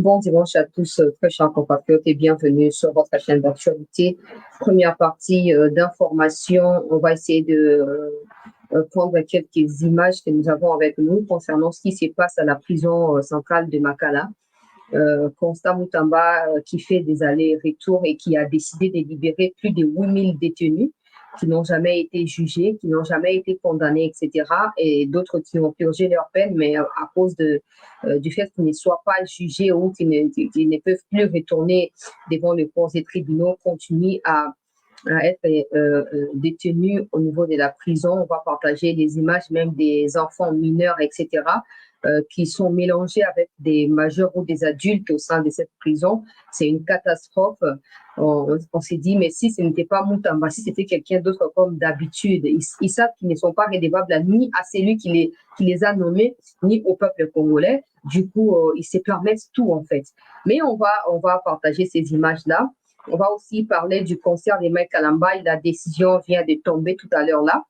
Bon dimanche à tous, très chers compatriotes et bienvenue sur votre chaîne d'actualité. Première partie d'information, on va essayer de prendre quelques images que nous avons avec nous concernant ce qui se passe à la prison centrale de Makala. Constant Moutamba qui fait des allers-retours et qui a décidé de libérer plus de 8000 détenus qui n'ont jamais été jugés, qui n'ont jamais été condamnés, etc. Et d'autres qui ont purgé leur peine, mais à cause du fait qu'ils ne soient pas jugés ou qu'ils ne peuvent plus retourner devant les cours et tribunaux, continuent à être détenus au niveau de la prison. On va partager des images même des enfants mineurs, etc., qui sont mélangés avec des majeurs ou des adultes au sein de cette prison. C'est une catastrophe. On s'est dit, mais si ce n'était pas Moutamba, si c'était quelqu'un d'autre comme d'habitude, ils savent qu'ils ne sont pas redevables ni à celui qui les a nommés, ni au peuple congolais. Du coup, ils se permettent tout, en fait. Mais on va partager ces images-là. On va aussi parler du concert de Mike Kalamba. La décision vient de tomber tout à l'heure là.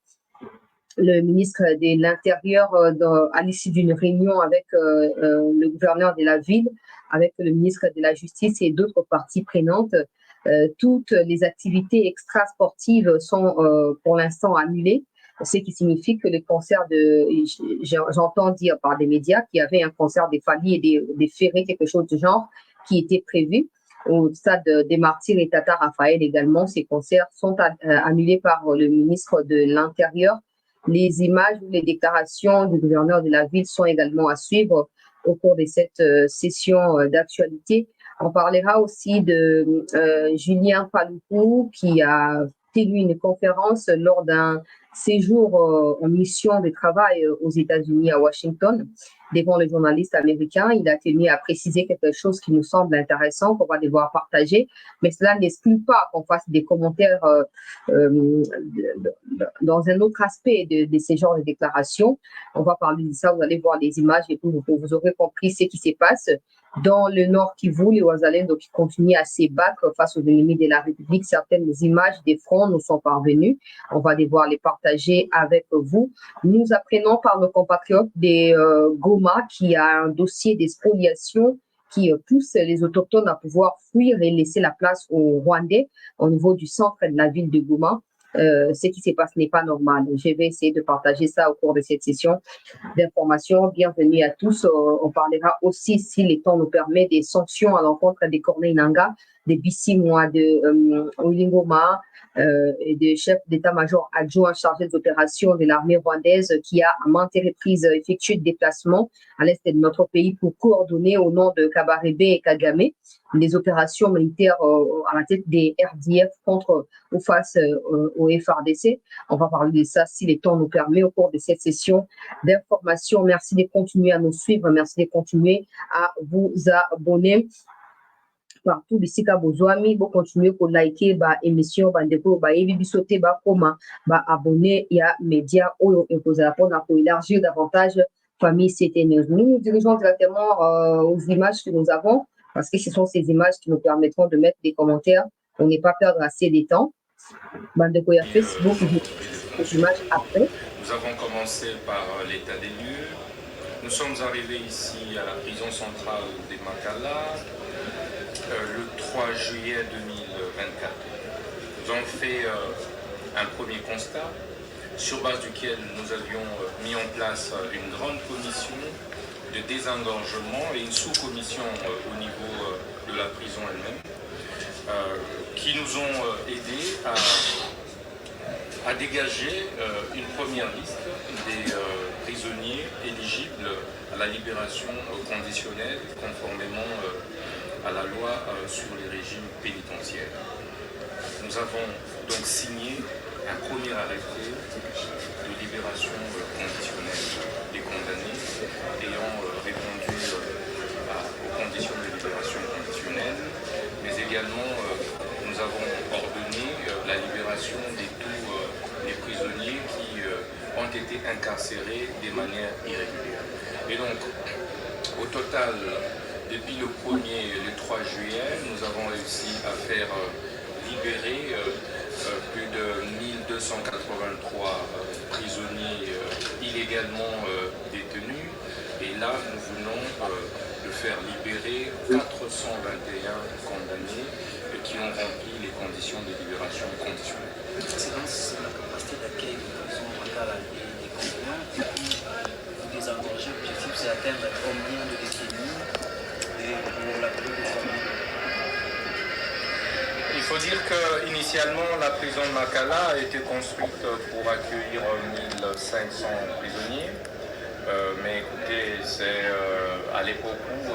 Le ministre de l'Intérieur, à l'issue d'une réunion avec le gouverneur de la ville, avec le ministre de la Justice et d'autres parties prenantes, toutes les activités extrasportives sont pour l'instant annulées, ce qui signifie que le concert j'entends dire par des médias qu'il y avait un concert des Fally et des Ferré, quelque chose du genre, qui était prévu au stade des Martyrs et Tata Raphaël également. Ces concerts sont annulés par le ministre de l'Intérieur. Les images ou les déclarations du gouverneur de la ville sont également à suivre au cours de cette session d'actualité. On parlera aussi de Julien Paluku qui a tenu une conférence lors d'un séjour en mission de travail aux États-Unis à Washington devant les journalistes américains. Il a tenu à préciser quelque chose qui nous semble intéressant, qu'on va devoir partager, mais cela n'exclut pas qu'on fasse des commentaires dans un autre aspect de ces genres de déclarations. On va parler de ça, vous allez voir les images et vous aurez compris ce qui se passe. Dans le Nord Kivu, les Ouazalendo qui continuent à se battre face aux ennemis de la République, certaines images des fronts nous sont parvenues. On va devoir les partager avec vous. Nous apprenons par nos compatriotes des Goma qui a un dossier d'expoliation qui pousse les autochtones à pouvoir fuir et laisser la place aux Rwandais au niveau du centre de la ville de Goma. Ce qui se passe n'est pas normal. Je vais essayer de partager ça au cours de cette session d'information. Bienvenue à tous. On parlera aussi, si le temps nous permet, des sanctions à l'encontre des Corneille Nangaa, des Bissimois, de Olingoma et des chefs d'état-major adjoints chargés des opérations de l'armée rwandaise qui a à maintes reprises effectué des déplacements à l'est de notre pays pour coordonner au nom de Kabarebe et Kagame des opérations militaires à la tête des RDF face au FRDC. On va parler de ça si le temps nous permet au cours de cette session d'information. Merci de continuer à nous suivre, merci de continuer à vous abonner partout bisika bozwami bo continuer ko liker ba émission bandeko ba yebi biso te ba koma ba abonner ya média oyo ekozala mpona ko élargir davantage famille CTN. Nous nous dirigeons directement aux images que nous avons parce que ce sont ces images qui nous permettront de mettre des commentaires pour ne pas perdre assez de temps. Bandeko ya Facebook, les images après. Nous avons commencé par l'état des lieux. Nous sommes arrivés ici à la prison centrale de Makala le 3 juillet 2024. Nous avons fait un premier constat sur base duquel nous avions mis en place une grande commission de désengorgement et une sous-commission au niveau de la prison elle-même qui nous ont aidés à dégager une première liste des prisonniers éligibles à la libération conditionnelle conformément à la loi sur les régimes pénitentiaires. Nous avons donc signé un premier arrêté de libération conditionnelle des condamnés ayant répondu aux conditions de libération conditionnelle, mais également nous avons ordonné la libération de tous les prisonniers qui ont été incarcérés de manière irrégulière. Et donc, au total, depuis le 3 juillet, nous avons réussi à faire libérer plus de 1283 prisonniers illégalement détenus. Et là, nous venons de de faire libérer 421 condamnés qui ont rempli les conditions de libération conditionnelle. C'est dans la capacité d'accueil de la prison Makala et des condamnés, vous désengorgez, l'objectif c'est d'atteindre combien de détenus et pour la période de 3 mois. Il faut dire qu'initialement, la prison de Makala a été construite pour accueillir 1500 prisonniers. Mais écoutez, c'est à l'époque où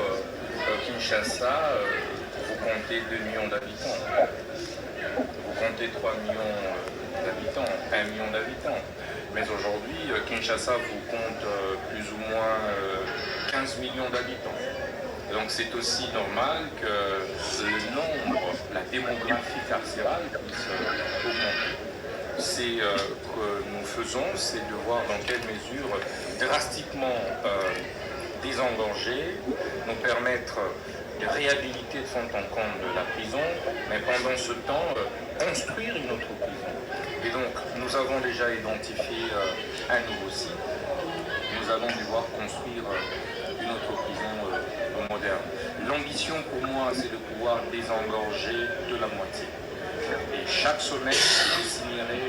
Kinshasa, vous comptez 2 millions d'habitants. Vous comptez 3 millions d'habitants, 1 million d'habitants. Mais aujourd'hui, Kinshasa vous compte plus ou moins 15 millions d'habitants. Donc c'est aussi normal que le nombre, la démographie carcérale puisse augmenter. C'est que nous faisons, c'est de voir dans quelle mesure drastiquement désengorger, nous permettre de réhabiliter de fond en comble de la prison, mais pendant ce temps, construire une autre prison. Et donc, nous avons déjà identifié un nouveau site. Nous allons devoir construire une autre prison moderne. L'ambition pour moi, c'est de pouvoir désengorger de la moitié. Et chaque semaine, je signerai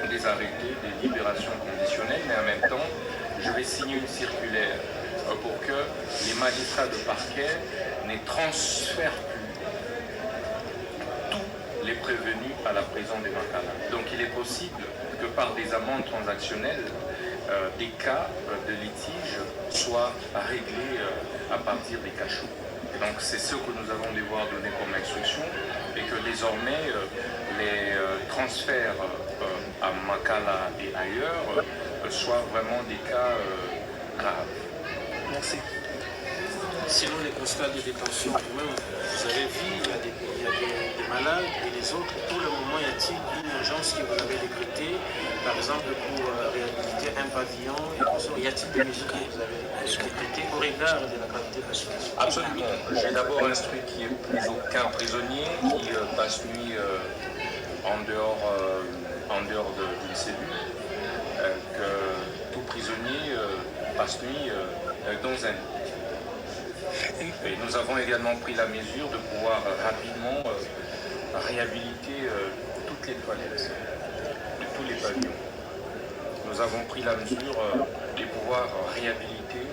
des arrêtés, des libérations conditionnelles, mais en même temps, je vais signer une circulaire pour que les magistrats de parquet ne transfèrent plus tous les prévenus à la prison de Makala. Donc il est possible que par des amendes transactionnelles, des cas de litige soient réglés à partir des cachots. Et donc c'est ce que nous allons devoir donner comme instruction et que désormais les transferts à Makala et ailleurs soient vraiment des cas graves. Merci. Sinon, les constats de détention, vous-même, vous avez vu, il y a des malades et les autres. Pour le moment, y a-t-il une urgence que vous avez décrétée, par exemple, pour réhabiliter un pavillon y a-t-il des mesures que vous avez décrétées au regard de la gravité de la situation? Absolument. J'ai d'abord instruit qu'il n'y ait plus aucun prisonnier qui passe nuit en dehors d'une cellule, que tout prisonnier passe nuit dans un lit. Et nous avons également pris la mesure de pouvoir rapidement réhabiliter toutes les toilettes de tous les pavillons. Nous avons pris la mesure de pouvoir réhabiliter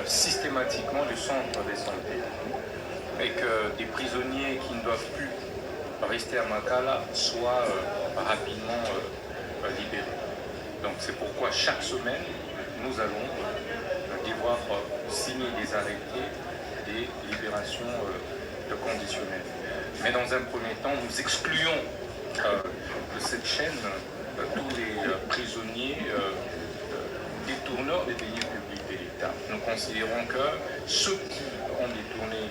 systématiquement le centre de santé et que des prisonniers qui ne doivent plus rester à Makala soient rapidement libérés. Donc c'est pourquoi chaque semaine, nous allons devoir signer des arrêtés des libérations conditionnelles. Mais dans un premier temps, nous excluons de cette chaîne tous les prisonniers détourneurs des deniers publics de l'État. Nous considérons que ceux qui ont détourné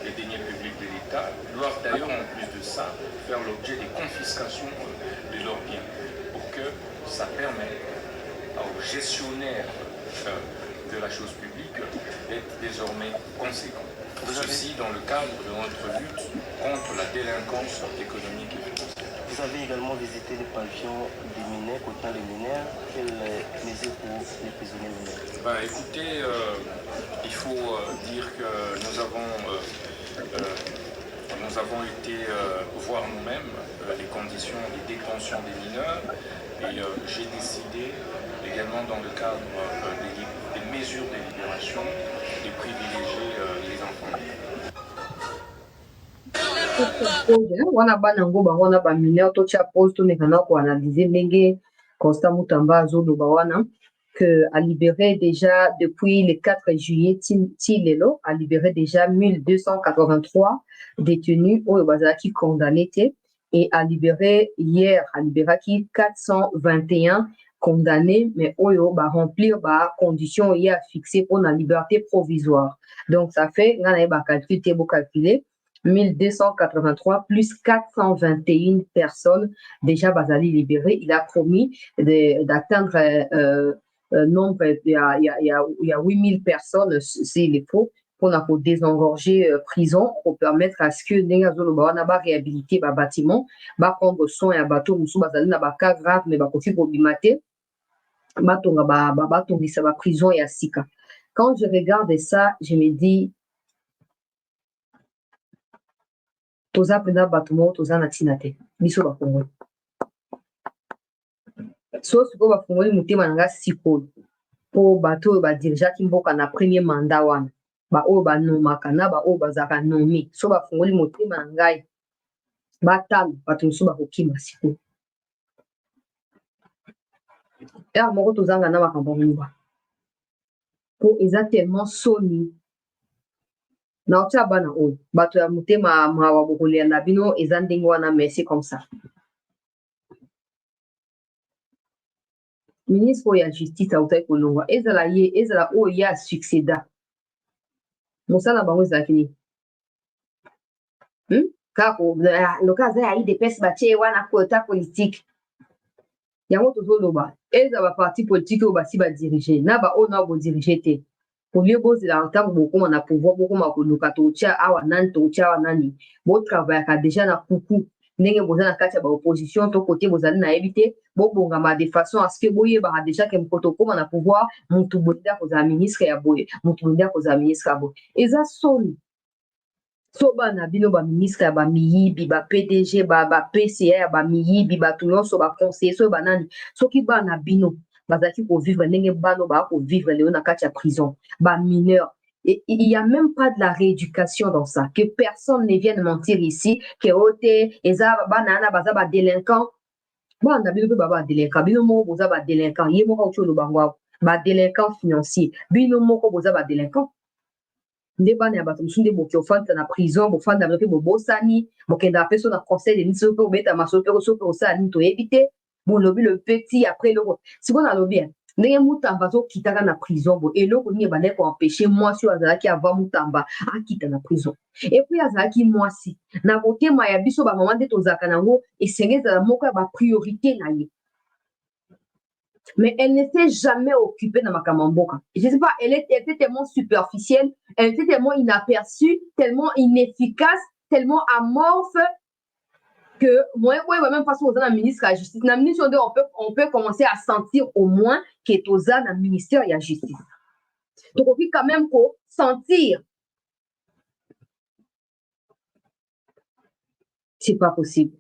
les deniers publics de l'État doivent d'ailleurs, en plus de ça, faire l'objet des confiscations de leurs biens pour que ça permette aux gestionnaires de la chose publique d'être désormais conséquents. Ceci dans le cadre de notre lutte contre la délinquance économique et financière. Vous avez également visité les pavillons des mineurs, côté des mineurs. Quelles mesures pour les prisonniers mineurs? Écoutez, il faut dire que nous avons été voir nous-mêmes les conditions de détention des mineurs et j'ai décidé également dans le cadre des mesures de libération de privilégier les enfants. wana bana yango bango wana bamineur totia pose tomekana koanalyse ndenge Constant Mutamba azoloba wana que a libéré déjà depuis le 4 juillet Tilelo a libéré déjà 1283 détenus oyo bazalaki condamnés et a libéré hier a libéraki 421 condamnés mais oyo ba remplir ba conditions y a fixé pour la liberté provisoire. Donc ça fait ngana ba calculer 1283 plus 421 personnes déjà basali libérées. Il a promis d'atteindre nombre, il y a 8000 personnes, s'il est faux, pour désengorger prison, pour permettre à ce que les gens réhabiliter les bâtiments, prendre soin à bateau, basali na ba cas grave, mais kofi pour bimater, batonga ba prison et à sika. Quand je regarde ça, je me dis, toza pena batumo, toza na tinate, biso bakongoli. So siko bakongoli mutema nanga sikoyo, po bato oyo badirijaki mboka na premier mandat wana, baoyo banomaka na baoyo bazalaka nomi, so bafungoli motema na ngai, batala bato mosusu bakokima sikoyo. Ere moko tozanga na makambo muluba, po eza tellement soni. Na otia bana oyo bato ya motema mawa bokolia na bino eza ndenge wana, merci comme ça. Ministre oyo ya justice autaki kolongwa, ezala ye ezala oyo ye asuccéda, mosala bango ezalaki nini? Kaka loka aza ya idps batie wana kota politique yango tozoloba ezala baparti politique oyo basi badirige na baoyo na bodirige te, polie bozela ntango bokoma na pouvoir bokoma koluka totia awa nani totia awa nani, botravaillaka deja na kuku ndenge boza na kati ya baopposition to kote bozali nayebi te, bobongama de façon à ce que boyebaka deja ke mokoto okoma na pouvoir motu boye nde akozala ministre ya boye, motu boye nde akozala ministre ya boye. Eza soni so bana bino baministre ya bamiyibi ba-PDG ba-PCA ya bamiyibi bato nyonso baconseiller so banani, soki bana bino bazalaki kovivre ndenge bano baa kovivre lelo na kati ya prison bamineur. Et il n'y a même pas de la rééducation dans ça. Que personne ne vienne mentir ici. Que ote, eza banana baza ba délinquant. Bana bino pe ba délinquant. Bino moko boza ba délinquant. Ye moko ucho lo bangwa ba délinquant financier. Bino moko boza ba délinquant. Nde bana ya bato musunde boki ofanta na prison, bofanda pe bobosani, bokenda peso na conseil de ministre pe obeta masopero sope osala nini toyebi te. Bon lobi le petit après le siko na lobi ndenge mutamba azokitaka na prison bo eloko nini ebandaki koempêche mwasi oyo azalaki ava mutamba akita na prison. Epuis azalaki mwasi na motema ya biso bamama nde tozalaka nango esenge ezala moko ya bapriorité na ye, mais elle ne s'est jamais occupée de makambo mboka. Je sais pas, elle était tellement superficielle, elle était tellement inaperçue, tellement inefficace, tellement amorphe que moi, même pas aux ministre de la justice. Dans le ministère, on peut commencer à sentir au moins que toza dans le ministère de la justice. Donc, on peut quand même sentir. C'est pas possible.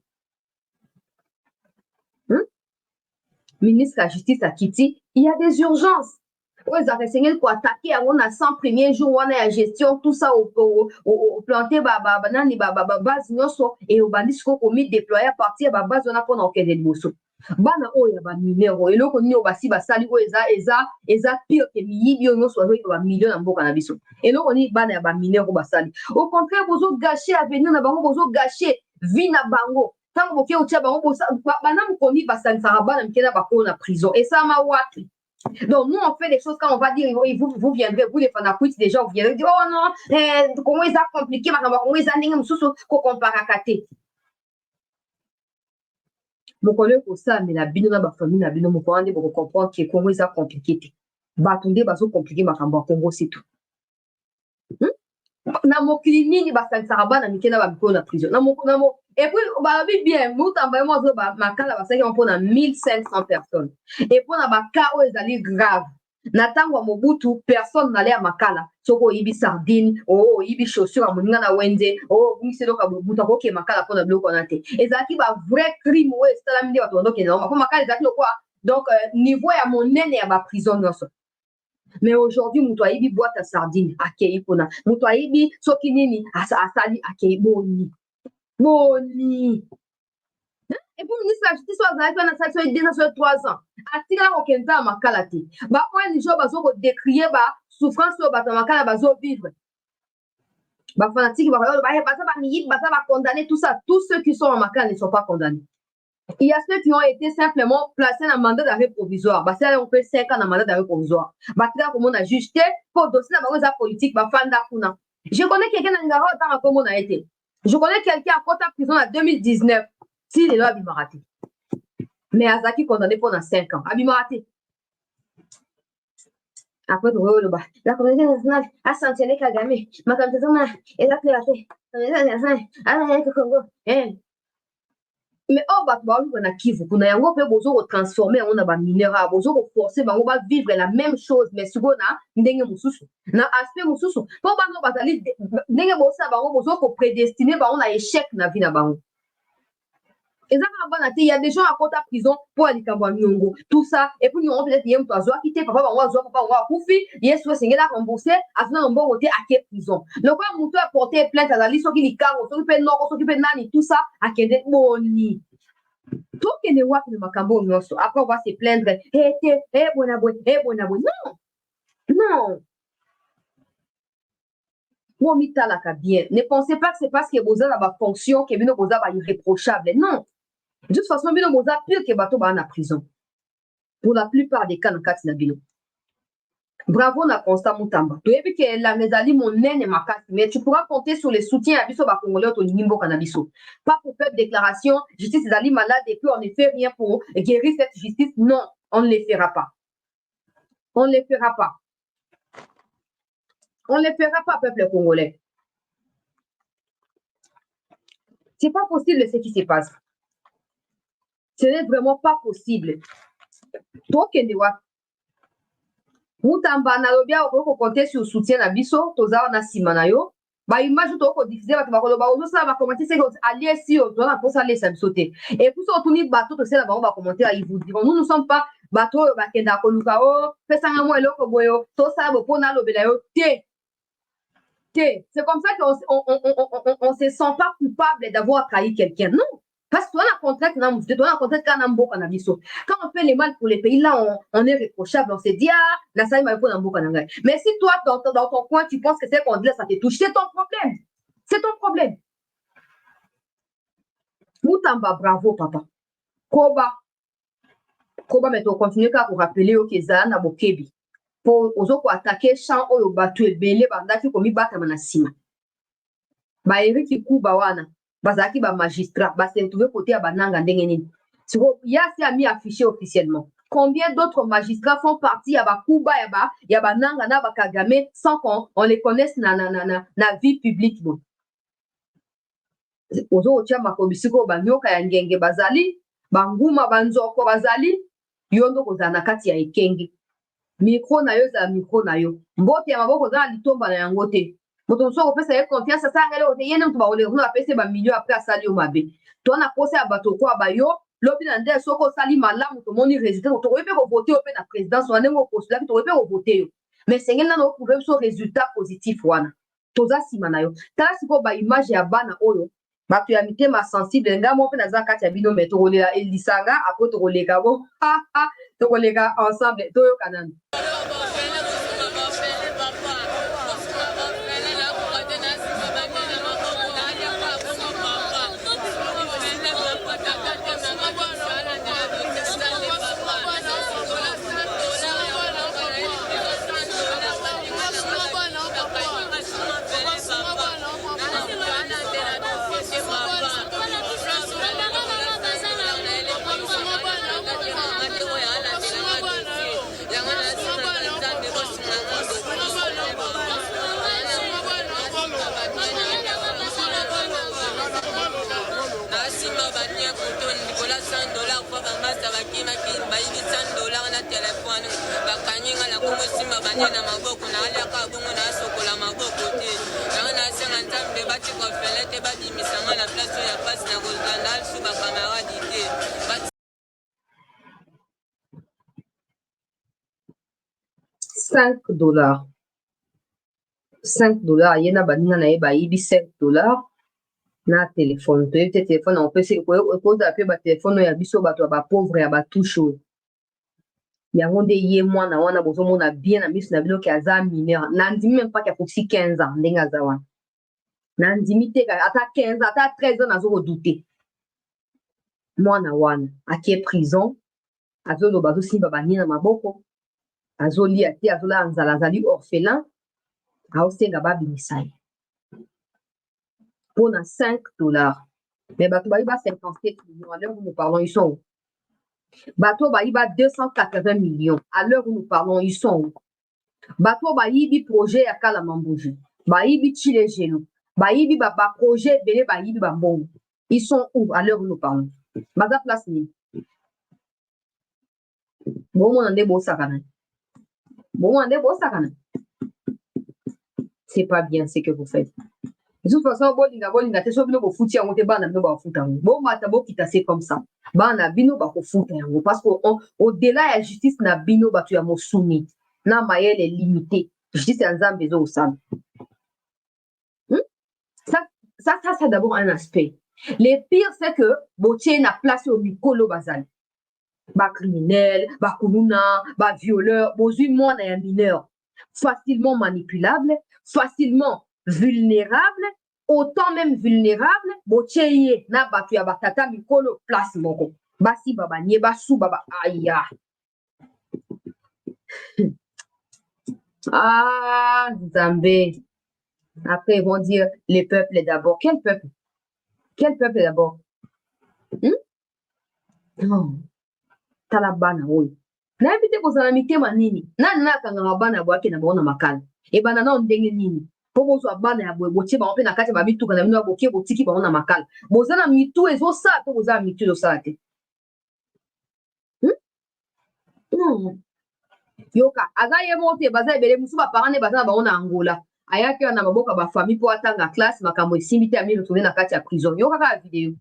Ministre de la justice à Kiti, il y a des urgences. Ils ont essayé pour attaquer on a 100 premiers jours, on a la gestion, tout ça au planté, base, et au bandit, ce qu'on mis déployé à partir de la base, on a pour enquête de bosso. Bana o ya ba minero et loko ni obasi basali o eza pire que miyibi on so ba million na mboka na biso et loko ni bana ya ba minero basali au contraire bozo gâcher avenir na bango bozo gâcher vie na bango tango boke utia bango bana mukoni basali sarabana mkena bako na prison et ça ma wati. Donc nous on fait des choses quand on va dire vous viendrez vous les fanakuits déjà vous viendrez dire oh non comment ils a compliqué makamba comment ils a ndenge mususu ko compara kate. Mokole ko ça mais la bino na ba famille na bino moko ande boko comprendre que Congo est compliqué te batunde bazo compliqué makambo Congo c'est tout na mokili nini basanisaka bana mike na bamikolo na prison na mo et puis balobi bien mutamba mo zo ba makala basaki mpona 1500 personnes et mpona baka oyo ezali grave na ntango ya Mobutu personne n'allait ya makala soko oyibi sardine oyibi chaussure ya moninga na wenze obungisi eloko ya Mobutu akoke makala mpona biloko wana te ezalaki ba vrai crime oyo esalami nde bato bandokende yango mpo makala ezalaki lokwa donc niveau ya monene ya baprison nyonso. Mais aujourd'hui mutu ayibi boîte à sardine akei mpona mutu ayibi soki nini asali akei boni et puis ministre de la justice azalaki wana asali soki 2 ans soki 3 ans atikala kokenda ya makala te ba ONG bazokodécrier basouffrance oyo bato ya makala bazovivre bafanatiki baza bamiyibi baza bacondamné tout ça tous ceux qui sont en makala ne sont pas condamnés. Il y a ceux qui ont été simplement placés dans le mandat d'arrêt provisoire. Parce qu'on fait 5 ans dans le mandat d'arrêt provisoire. Comme on a jugé pour dossier dans la politique. Je connais quelqu'un dans le temps comme on a été. Je connais quelqu'un à côté de prison en 2019. S'il est là, Abimaraté. Mais Azaki condamné pendant 5 ans. Abimaraté. Après, la communauté nationale a sanctionné Kagame. Ma communauté nationale est là. Mais oh, bah, on a Kivu, on a yango pe bozo transformer on a ba minéral, bozo forcer ba on va vivre la même chose, mais si on a ndenge mususu, na aspect mususu, po ba no bazali ndenge bosa ba on bozo ko prédestiné ba on a échec na vie na bango. Et ça, il y a des gens à côté de la prison pour aller à Nyongo, tout ça. Et puis, nous avons peut-être un peu à quitter, papa, on va papa, on va koufi, il y a soit c'est là remboursé, à ce moment on va voter à quelle prison. Donc, quand on a porté plainte à la liste, qui est carreau, qui est nord, qui est nani, tout ça, à quel moni. Tout qui est wap de Macambo, après, on va se plaindre, non, non. Bien. Ne pensez pas que c'est parce que vous avez la fonction que vous avez irréprochable. Non. De toute façon, vous avez pire que bateau en prison. Pour la plupart des cas, dans le cas de bravo, na Constant Moutamba. Tu as vu que la mesali mon nene ma casse, mais tu pourras compter sur les soutiens à Bisso Congolais au Nimbo Canabiso. Pas pour faire déclaration, justice est malade et puis on ne fait rien pour guérir cette justice. Non, on ne les fera pas. On ne les fera pas. On ne les fera pas, peuple congolais. C'est pas possible ce qui se passe. Ce n'est vraiment pas possible. Toi, Kendewa, Moutamba, Nalobia, on peut compter sur le soutien à Bisso, Toza, on a Simanayo. Bah, image, tu peux diffuser, tu vas commenter, c'est allié si on doit pour ça, laisser sauter. Et pour ça, on tourne bateau, tu sais, là-bas, on va commenter, ils vous diront, nous ne sommes pas bateau, Bakenda, Kolukao, fais ça, moi, et l'autre, Boyo, tout ça, pour Nalobelayo, c'est comme ça qu'on ne se sent pas coupable d'avoir trahi quelqu'un. Non. Parce que toi, on a contrat quand on fait les mal pour les pays, là, on est réprochable. On se dit, ah, la salle m'a fait. Mais si toi, dans ton coin, tu penses que c'est qu'on dit là, ça te touche, c'est ton problème. C'est ton problème. Moutamba, bravo, papa. Koba, mais tu continues à vous rappeler au Kézan, à Bokebi. Pour attaquer champ oyo batu ebele bandaki komi bata manasima ba Eric Kuba wana bazaki ba magistrat ba se trouver côté ya bananga ndenge nini siko ya si a mis affiché officiellement combien d'autres magistrats font partie ya ba Kuba ya bananga na ba Kagame sans qu'on les connaisse na vie publique bon ozo otia makobisiko banyoka ya ngenge bazali banguma banzoko bazali yondo kozana kati ya ekenge micro na yo za micro na yo mbote ya maboko za litomba na yango te moto so kopesa ye confiance sangele ote yene mtu ba ole kuna pesa ba million après asali o mabe to na posa ya bato kwa ba yo lobi na ndé soko sali malamu to moni résultat to koyepe ko voter ope na présidence wana ngo postulat to koyepe ko voter yo mais sengel na no prouver so résultat positif wana toza sima na yo tala siko ba image ya bana oyo bato ya mitema sensible nga mo pe na za kati ya bino me to kolela elisanga après to koleka bo to koleka ensemble to yo kanana $5. $5. Il y en a banina na eba ibi $5 na téléphone. Tu as téléphone on peut se cause appeler ba téléphone ya biso bato ba pauvre ya ba touche. Yango nde ye mwana wana bozo mona bien na miso na bino ki aza mineur. Nandimi même pas ki akosi 15 ans ndenge aza wana. Nandimi te ata 15 ans, ata 13 ans nazo douter. Mwana wana akie prison azolo bazo simba banina maboko. Azoli ate azola nzala azali orphelin. Aosenga babimisa ye. Pour $5. Mais bato baïba 57 millions. À l'heure où nous parlons, ils sont où? Bato baïba 280 millions. À l'heure où nous parlons, ils sont où? Bato baïbi projet à Kalamambouji. Baïbi Chile Gelo. Baïbi projet belé baïbi bambon. Ils sont où à l'heure où nous parlons? Baza place ni. Bon, on ande bo sakana. Bon, on ande bo sakana. C'est pas bien ce que vous faites. De toute façon, bolinga, te so bino bo futi yango te bana bino ba futa yango. Bon, mata bo kita c'est comme ça. Bana bino ba ko futa yango parce que au-delà de la justice na bino ba tu ya mosuni. Na mayele est limité. Justice ya nzambe zo osala. Ça c'est d'abord un aspect. Le pire, c'est que Botier n'a placé au Mikolo Bazal. Ba criminel, ba kuluna, ba violeur, bozui moi na un mineur. Facilement manipulable, facilement vulnérable, autant même vulnérable, Botier na batu ya batata Mikolo place moko. Basi baba nye basu baba aya. Ah, Zambé. Après, ils vont dire les peuples d'abord. Quel peuple? Quel peuple d'abord? Non. Talabana, oui. Na ebite kozala mitema nini? Nani nakanga bana bwake na baona makala? E bana na ndenge nini? Po bozwa bana ya botie ba mpe na kati ba bituka na bino bokie botiki baona makala. Bozana mitu ezosala to bozala mitu ezosala te. Non. Yoka, aza ye mote baza ebele musu ba parane baza na baona Angola. Ayaki na maboka ba famille po atanga classe makambo esimbi te ami retourner na kati ya prison. Yoka ka video.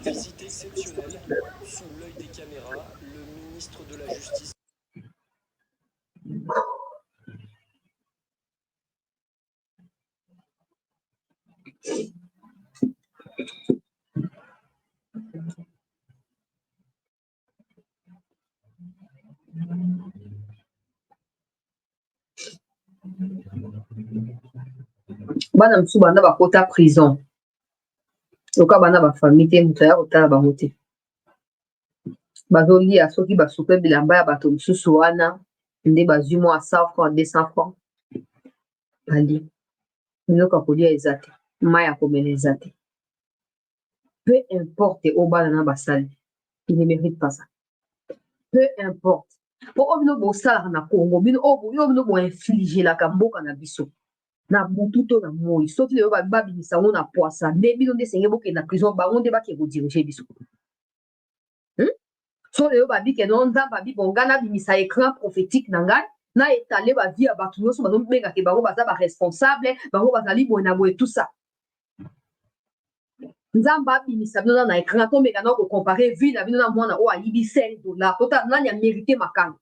Visite exceptionnelle sous l'œil des caméras, le ministre de la Justice. Bana musu banda bakota prison. Loka bana ba famille te mutu ya kotala bango te. Bazolia soki basupe bilamba ya bato mosusu wana nde bazwi mwa 100 francs 200 francs bali biloko ya kolia eza te, mai ya komela eza te. Peu importe oyo bana na basali, il ne mérite pas ça. Peu importe. Po oyo bino bosalaka na Congo, oyo bino boinfligelaka mboka na biso na butu to na moi soki lelo babimisa yango na poasa nde bino nde esenge bokende na prison bango nde bakende kodirige biso. So lelo babike no nzambe abi bonga nabimisa écran prophétique na ngai na étale bavie ya bato nyonso bazobengaka bango baza baresponsable bango bazali boye na boye tout ça. Nzambe abimisa bino na écran tomeka na kocompare vie na bino na mwana oyo ayibi $5 tota nani amérite makanga.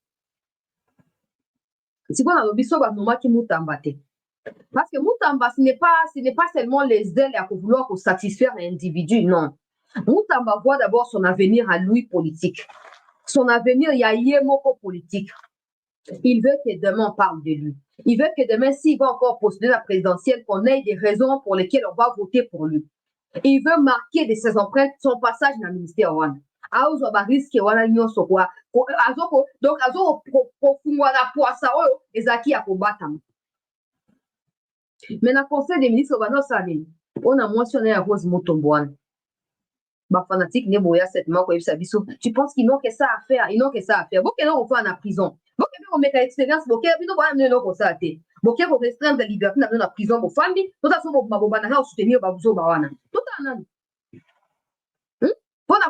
Sikoyo nalobi so banomaki Mutamba te. Parce que Mutamba, ce n'est pas seulement les ailes à vouloir satisfaire l'individu, non. Mutamba voit d'abord son avenir à lui politique. Son avenir, il y a Yemoko politique. Il veut que demain on parle de lui. Il veut que demain, s'il va encore postuler la présidentielle, qu'on ait des raisons pour lesquelles on va voter pour lui. Il veut marquer de ses empreintes son passage dans le ministère Wana. Aouzo ba risque wana nyonso kwa. Donc azo profungwa na poasa oyo ezaki ya kobatama. Mais dans le conseil des ministres, on a mentionné à Rose Motombouane. Bah, fanatique, tu penses qu'ils n'ont que ça à faire? Ils n'ont que ça à faire. Vous qui ont fait en prison. Vous qui ont fait l'expérience, vous qui ont fait vous qui ont restreint la liberté dans la prison, vos familles, tout à fait, vous soutenir Babouzo Bawana. Tout à fait.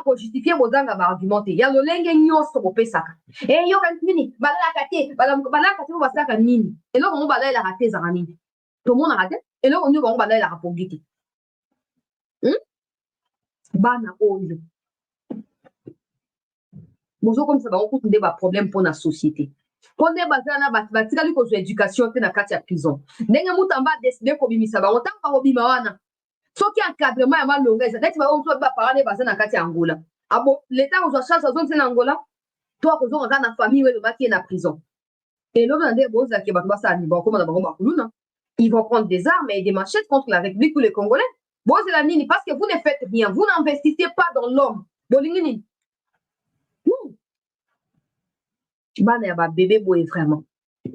Pour justifier vos argumenter, il y a le lingue nyonso pour pesaka. Et il y a un mini, balakate, balakate, basaka nini. Et là, on va aller la rater zanini. Tout le monde a raté. Et là, on va aller la rapogiti. Bana oyo. Bozo comme ça, on a un problème pour la société. Quand on bazana batikali ko éducation te na kati ya prison. Ndenge mutamba décider ko bimisa ba otanga ko bima wana. Soki encadrement ya malonga eza neti ba onso ba parane bazana kati ya Angola. Abo l'état ko charge zone na Angola. Toi ko zonga na famille we ba ki na prison. Et l'autre ndenge boza ki ba ça ni ba ko na ba kuluna. Ils vont prendre des armes et des machettes contre la République ou les Congolais. Bon, c'est la nini parce que vous ne faites rien. Vous n'investissez pas dans l'homme. Bolingini. Non. Bana ya ba bébé boye vraiment.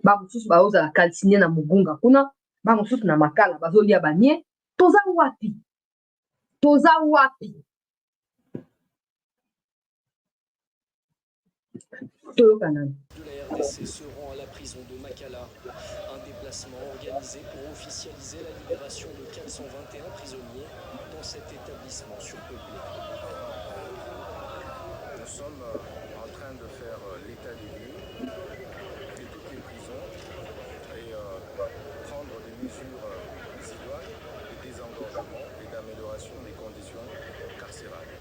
Ba mususu ba oza la calciner na mugunga kuna. Ba mususu na makala bazolia banie. Toza wapi. Toza wapi. De la RDC se rend à la prison de Makala. Un déplacement organisé pour officialiser la libération de 421 prisonniers dans cet établissement surpeuplé. Nous sommes en train de faire l'état des lieux de toutes les prisons et prendre des mesures idoines de désengorgement et d'amélioration des conditions carcérales.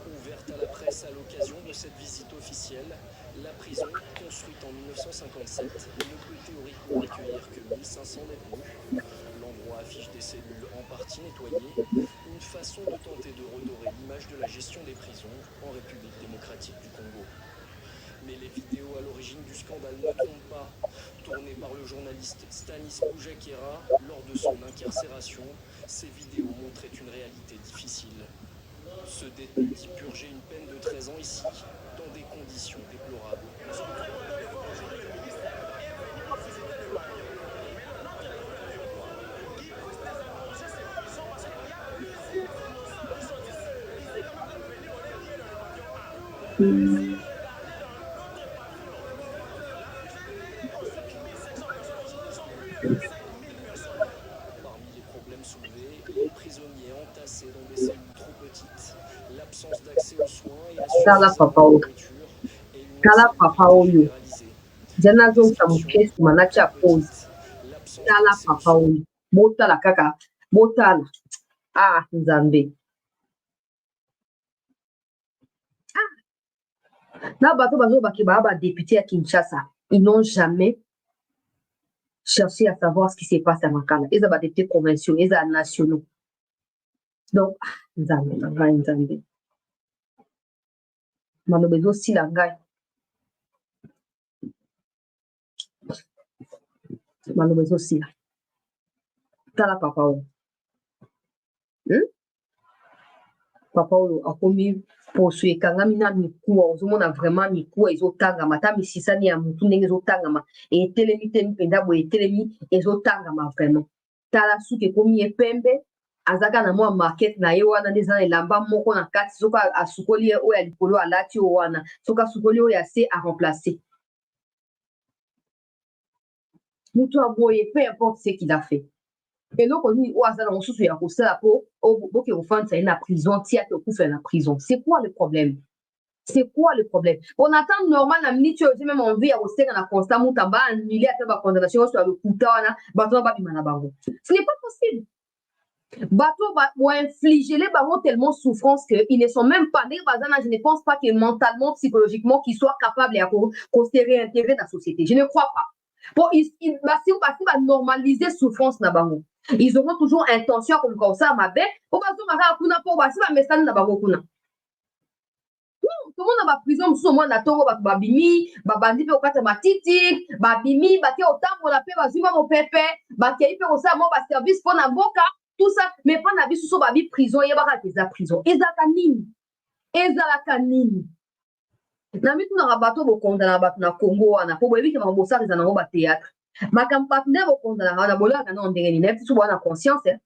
Ouverte à la presse à l'occasion de cette visite officielle, la prison, construite en 1957, ne peut théoriquement accueillir que 1500 détenus. L'endroit affiche des cellules en partie nettoyées, une façon de tenter de redorer l'image de la gestion des prisons en République démocratique du Congo. Mais les vidéos à l'origine du scandale ne trompent pas. Tournées par le journaliste Stanis Boujakera lors de son incarcération, ces vidéos montraient une réalité difficile. Ce détenu dit purger une peine de 13 ans ici, dans des conditions déplorables. Parmi les problèmes soulevés, les prisonniers entassés dans des cellules trop petites, l'absence d'accès aux soins et l'insuffisance de nourriture et une généralisée. Janazo samukesi manacha pose. Tala papa oyo. Botala kaka. Botala. Ah, Nzambe. Na bato bazo bakiba ba député à Kinshasa. Ils n'ont jamais cherché à savoir ce qui se passe à Makala. Ils ont des députés provinciaux, ils ont nationaux. Donc, Nzambe, Nzambe. Manobezo si la gagne. Manobezo aussi là. Tala papa oyo. Papa oyo akomi poso ekangami na mikuwa ozomona vraiment mikuwa ezotangama ta misisani ya mutu ndenge ezotangama etelemi te mpenda boye etelemi ezotangama vraiment. Tala suki ekomi epembe azaka na mwa market na ye wana nde eza na elamba moko na kati soki asukoli oyo ya likolo alati oyo wana soki asukoli oyo ya se aremplace. Mutu aboye peu importe ce qu'il a fait. Et donc, on dit, oh, ça, on souffle à ça, pour que vous fassiez une prison, tiens, que vous faites la prison. C'est quoi le problème? C'est quoi le problème? On attend normal, la minute, même on vit à au sein, on a constat, on a annulé à la condamnation sur le couteau, bateau, ce n'est pas possible. Bateau va infliger les barreaux tellement souffrance qu'ils ne sont même pas des bazana. Je ne pense pas que mentalement, psychologiquement, qu'ils soient capables de se réintégrer dans la société. Je ne crois pas. Bon, si on va normaliser souffrance na bango, ils auront toujours intention comme ça ma bête. On va se kuna pour basi ba message na bango kuna. Tout le monde a prison sous moi na tongo ba bimi, ba bandi pe okata matiti, ba bimi ba ke otambo la pe ba zima mo pepe, ba ke ipe osa mo ba service pour na boka, tout ça, mais pas na bisu so ba bi prison, ye ba ka des prison. Ezaka nini. Na mitu na rabato bokonda na bato na Congo wana po boyebi ke mabosaka eza nango ba théâtre makampa nde bokonda na wana bolaka na ndenge ni nefti so bwana conscience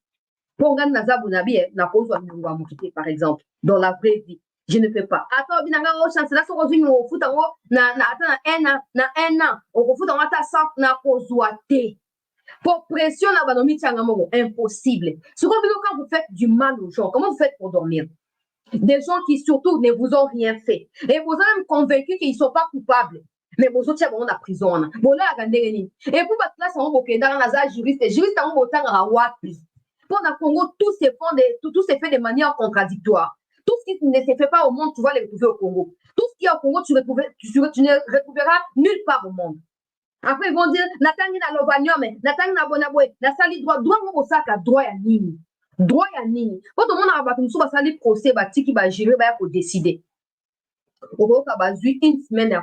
po ngani na zabu na bi na kozwa nyungu ya mokite par exemple dans la vraie vie je ne peux pas attends binanga o chance na soko zinyo ofuta ngo na un an okofuta ngo ata 100 na kozwa te pour pression na banomi tianga moko impossible ce quand vous faites du mal aux gens comment vous faites pour dormir? Des gens qui surtout ne vous ont rien fait. Et vous êtes même convaincus qu'ils ne sont pas coupables. Mais vous autres, vous êtes en prison. Vous êtes en Et pour votre classe, vous êtes dans juriste. Juriste, vous êtes en wapi. Pour le Congo, tout se fait de manière contradictoire. Tout ce qui ne se fait pas au monde, tu vas les retrouver au Congo. Tout ce qu'il y a au Congo, tu ne retrouveras nulle part au monde. Après, ils vont dire, Natangi na Lobanyome, Natangi na Bonabwe, Nasali droit, droit mon osaka, droit ya nini. Droit ya nini. Quand on a battu, on va salir procès, qui va gérer, pour décider. Okoyoka bazwi une semaine ya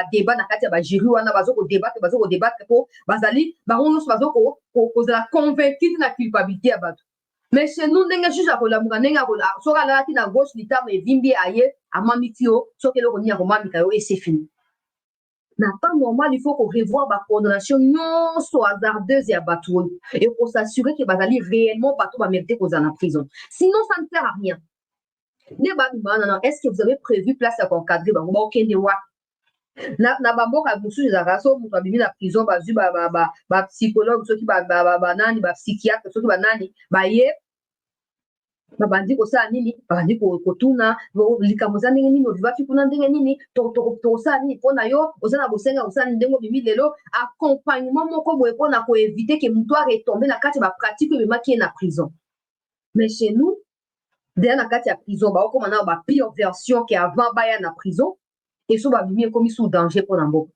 débat na kati ya bajury wana bazokodébattre po bazali bango nyonso bazokozala convaincu na culpabilité ya bato. Mais chez nous ndenge juge akolamuka ndenge soki alalaki na gauche litama evimbi aye amamiki yo soki eloko nini akomamika yo et c'est fini. Na temps normal il faut qu'on revoir bacondamnation nyonso hasardeuse ya bato oyo et pour s'assurer que bazali réellement bato bamérite kozala na prison, sinon ça ne sert à rien. Est-ce que vous avez prévu place à encadrer na bamboka mosusu ezalaka so moto abimi na prison bazwi bapsychologue soki banani bapsychiatre soki banani baye babandi kosala nini babandi kotuna likambo eza ndenge nini ovivaki kuna ndenge nini tokosala nini mpona yo oza na bosenga kosala nini ndenge obimi lelo accompagnement moko boye mpona koevite ke moto aretombe na kati ya bapratique oyo ememaki ye na prison. Mais chez nous derrière la carte ya prison bakokoma na ba pire version que avant baya na prison et so babimi ekomi sous danger pour na mboka.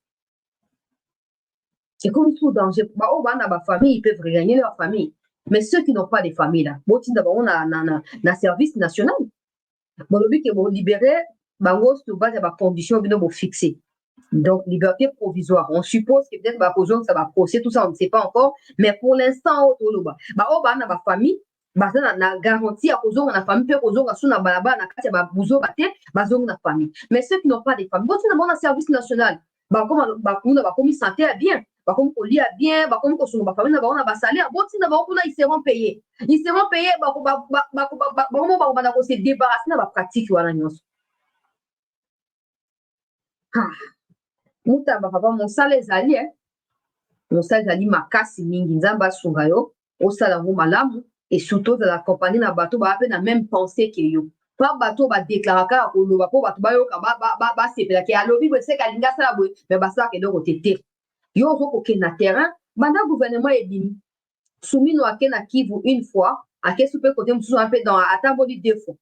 C'est comme sous danger o bana ba famille ils peuvent regagner leur famille, mais ceux qui n'ont pas de famille là botinda bango na service national bolobi ke bo libérer bango sur base ya ba conditions bino bo fixer. Donc liberté provisoire, on suppose que peut-être ba cause ça va procès tout ça on ne sait pas encore, mais pour l'instant o bana ba famille baza na garantie ya kozonga na famille mpe kozonga so na balabala na kati ya babuzoka te bazonga na famille. Mais ceux qui n'ont pas de famille botina bango na service national bakomi santé ya bien bakomi kolia bien bakomi kosunga bafamille na bango na basalaire botina bango kuna ils seront payés bango bakobanda kose débarrasser na bapratique wana nyonso. Muta bapapa mosala ezali makasi mingi nzambe asunga yo osala yango malamu et surtout de la compagnie na bateau ba pe na même pensée que yo pas bateau ba déclaraka koloba po bato bayoka ba sepela ke alobi bo se kalinga sala boy mais basa ke doko tete yo zo ke na terrain banda gouvernement edini soumino ake na Kivu une fois ake soupe côté mususu un peu dans atamboli deux fois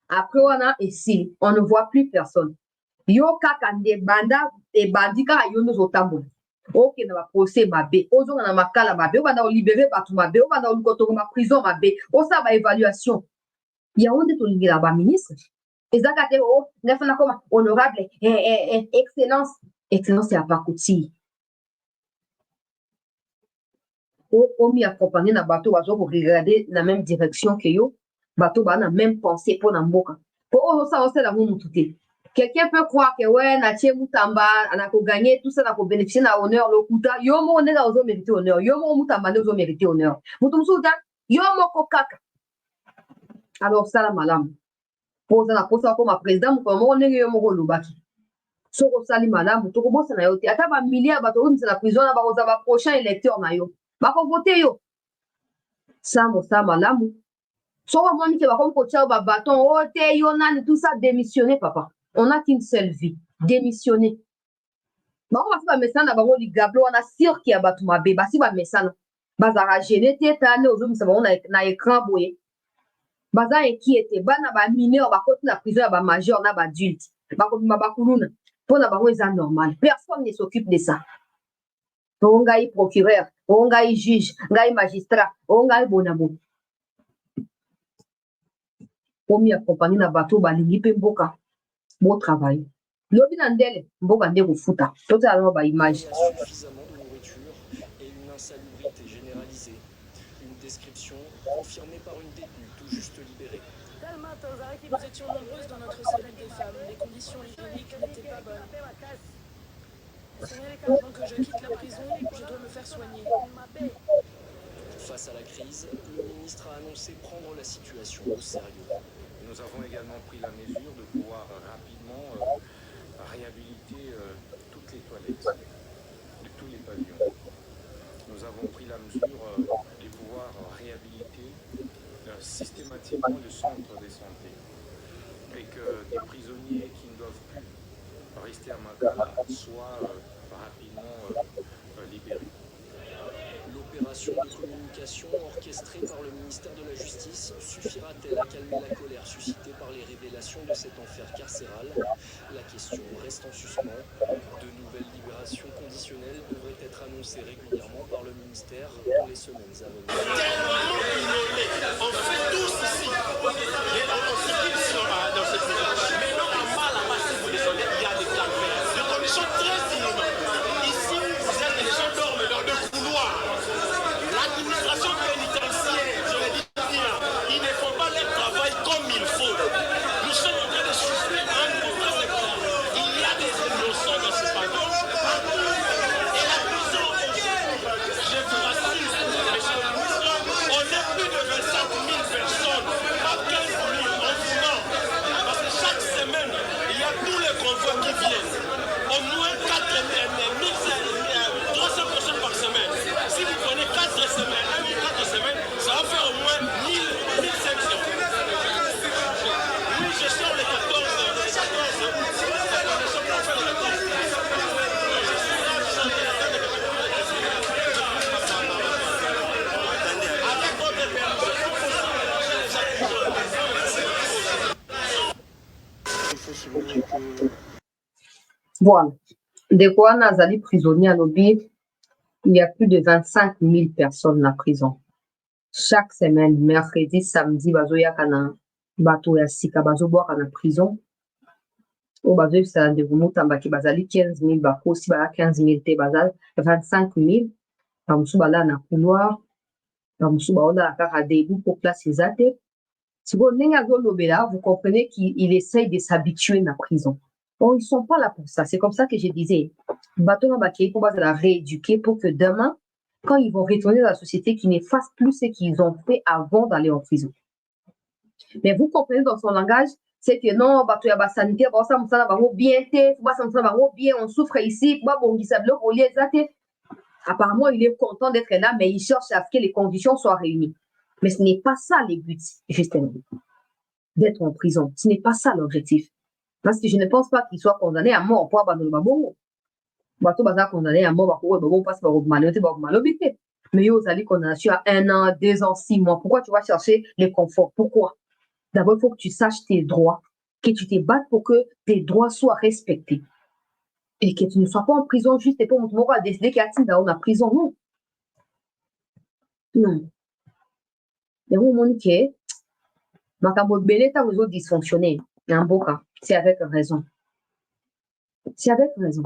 après wana ici on ne voit plus personne yo kaka nde banda e bandika yo nous otambola. Ok, na ba procès mabe ozonga na makala mabe obanda olibere bato mabe obanda olikotonga ma prison mabe osa ba évaluation ya onde tolingela ba ministre ezaka te o ngafana koma honorable excellence ya pakoti o mi accompagner na bato bazo ko regarder na même direction que yo bato ba na même pensée pour na mboka po o ça osala mo mututé. Quelqu'un peut croire que ouais natie mutamba anako gagner tout ça nako bénéficier na honneur lokuta yo mo ndeka ozo mériter honneur yo mo mutamba ozo mériter honneur mutu musuda yo moko kaka. Alors ça la malamu poza na posa ko ma président mo mo ndenge yo moko lobaki soko sali malamu to ko bosa na yo te ata ba milliards bato on na prison na ba oza ba prochain électeur na yo ba ko voter yo ça mo ça malamu soko moni ke ba ko tia ba bâton o te yo nani tout ça démissionner papa. On n'a qu'une seule vie, démissionner. On va faire message na bango ligablo on a sûr qu'il y a batu mabe basi ba message bazara gêné teta ne ozo misa bango na écran boye baza inquiété bana ba mineur ba côté na prison ba majeur na ba adulte ba ko ba kuluna pona bango eza normal, personne ne s'occupe de ça. On ngai procureur, on ngai juge, ngai magistrat, on ngai bonabo. Omi accompagner na bateau ba lingi pe mboka. Bon travail. Lobi nandele mboka nde kofuta. Toto alors ba image. Suffisamment de nourriture et une insalubrité généralisée. Une description confirmée par une détenue tout juste libérée. Nous étions nombreuses dans notre cellule des femmes. Les conditions hygiéniques n'étaient pas bonnes. Avant que je quitte la prison, je dois me faire soigner. Face à la crise, le ministre a annoncé prendre la situation au sérieux. Nous avons également pris la mesure de pouvoir rapidement réhabiliter toutes les toilettes de tous les pavillons. Nous avons pris la mesure de pouvoir réhabiliter systématiquement le centre de santé et que des prisonniers qui ne doivent plus rester à Makala soient rapidement libérés. L'opération de communication orchestrée par le ministère de la Justice suffira-t-elle à calmer la colère suscitée par les révélations de cet enfer carcéral? La question reste en suspens. De nouvelles libérations conditionnelles devraient être annoncées régulièrement par le ministère dans les semaines à venir. On fait tous ici. On se dit ici dans cette prison. Mais normalement, là-bas, si vous descendez, il y a des calvaires. De conditions très inhumaines. Ici, vous êtes les gens dorment dans des couloirs. L'administration pénitentiaire, je l'ai dit bien, ils ne font pas leur travail comme il faut. Nous sommes en train de souffrir un mauvais effort. Il y a des innocents dans ce panneau. Et la prison, je vous rassure, monsieur le ministre, on est plus de 25 000 personnes, pas 15 000 en voulant. Parce que chaque semaine, il y a tous les convois qui viennent. Au moins 300 personnes par semaine. Si vous prenez 4 semaines, 4 semaines, ça va faire au moins 1500. Oui, je sors les 14 août. Je sors pour faire le 14. Avec votre permission, Voilà. De quoi Nazali prisonnier à Lobby, il y a plus de 25 000 personnes dans la prison. Chaque semaine, mercredi, samedi, bazoya kana bato ya sika bazoboa kana prison. O bazoya sa de mutamba ki bazali 15 000 bako si bala 15 000 te bazali 25 000. Bamusu bala na couloir, bamusu baola kaka debout pour place ezate. Si vous vous comprenez qu'il essaye de s'habituer à la prison. Bon, ils ne sont pas là pour ça. C'est comme ça que je disais. Bateau pour la rééduquer pour que demain, quand ils vont retourner dans la société, qu'ils ne fassent plus ce qu'ils ont fait avant d'aller en prison. Mais vous comprenez dans son langage, c'est que non, bateau ya sanitaire, ça bien, on souffre ici, apparemment, il est content d'être là, mais il cherche à ce que les conditions soient réunies. Mais ce n'est pas ça le but, justement, d'être en prison. Ce n'est pas ça l'objectif. Parce que je ne pense pas qu'il soit condamné à mort pour abandonner le babou. Bateau baza condamné à mort pour passe par malobité. Mais vous allez condamnation à 1 an, 2 ans, 6 mois. Pourquoi tu vas chercher le confort? Pourquoi? D'abord, il faut que tu saches tes droits, que tu te battes pour que tes droits soient respectés. Et que tu ne sois pas en prison juste et pour mon décider qu'il y a dans la prison. Non. Non. Il y a un monde qui est dysfonctionné. Il y a un beau cas. C'est avec raison. C'est avec raison.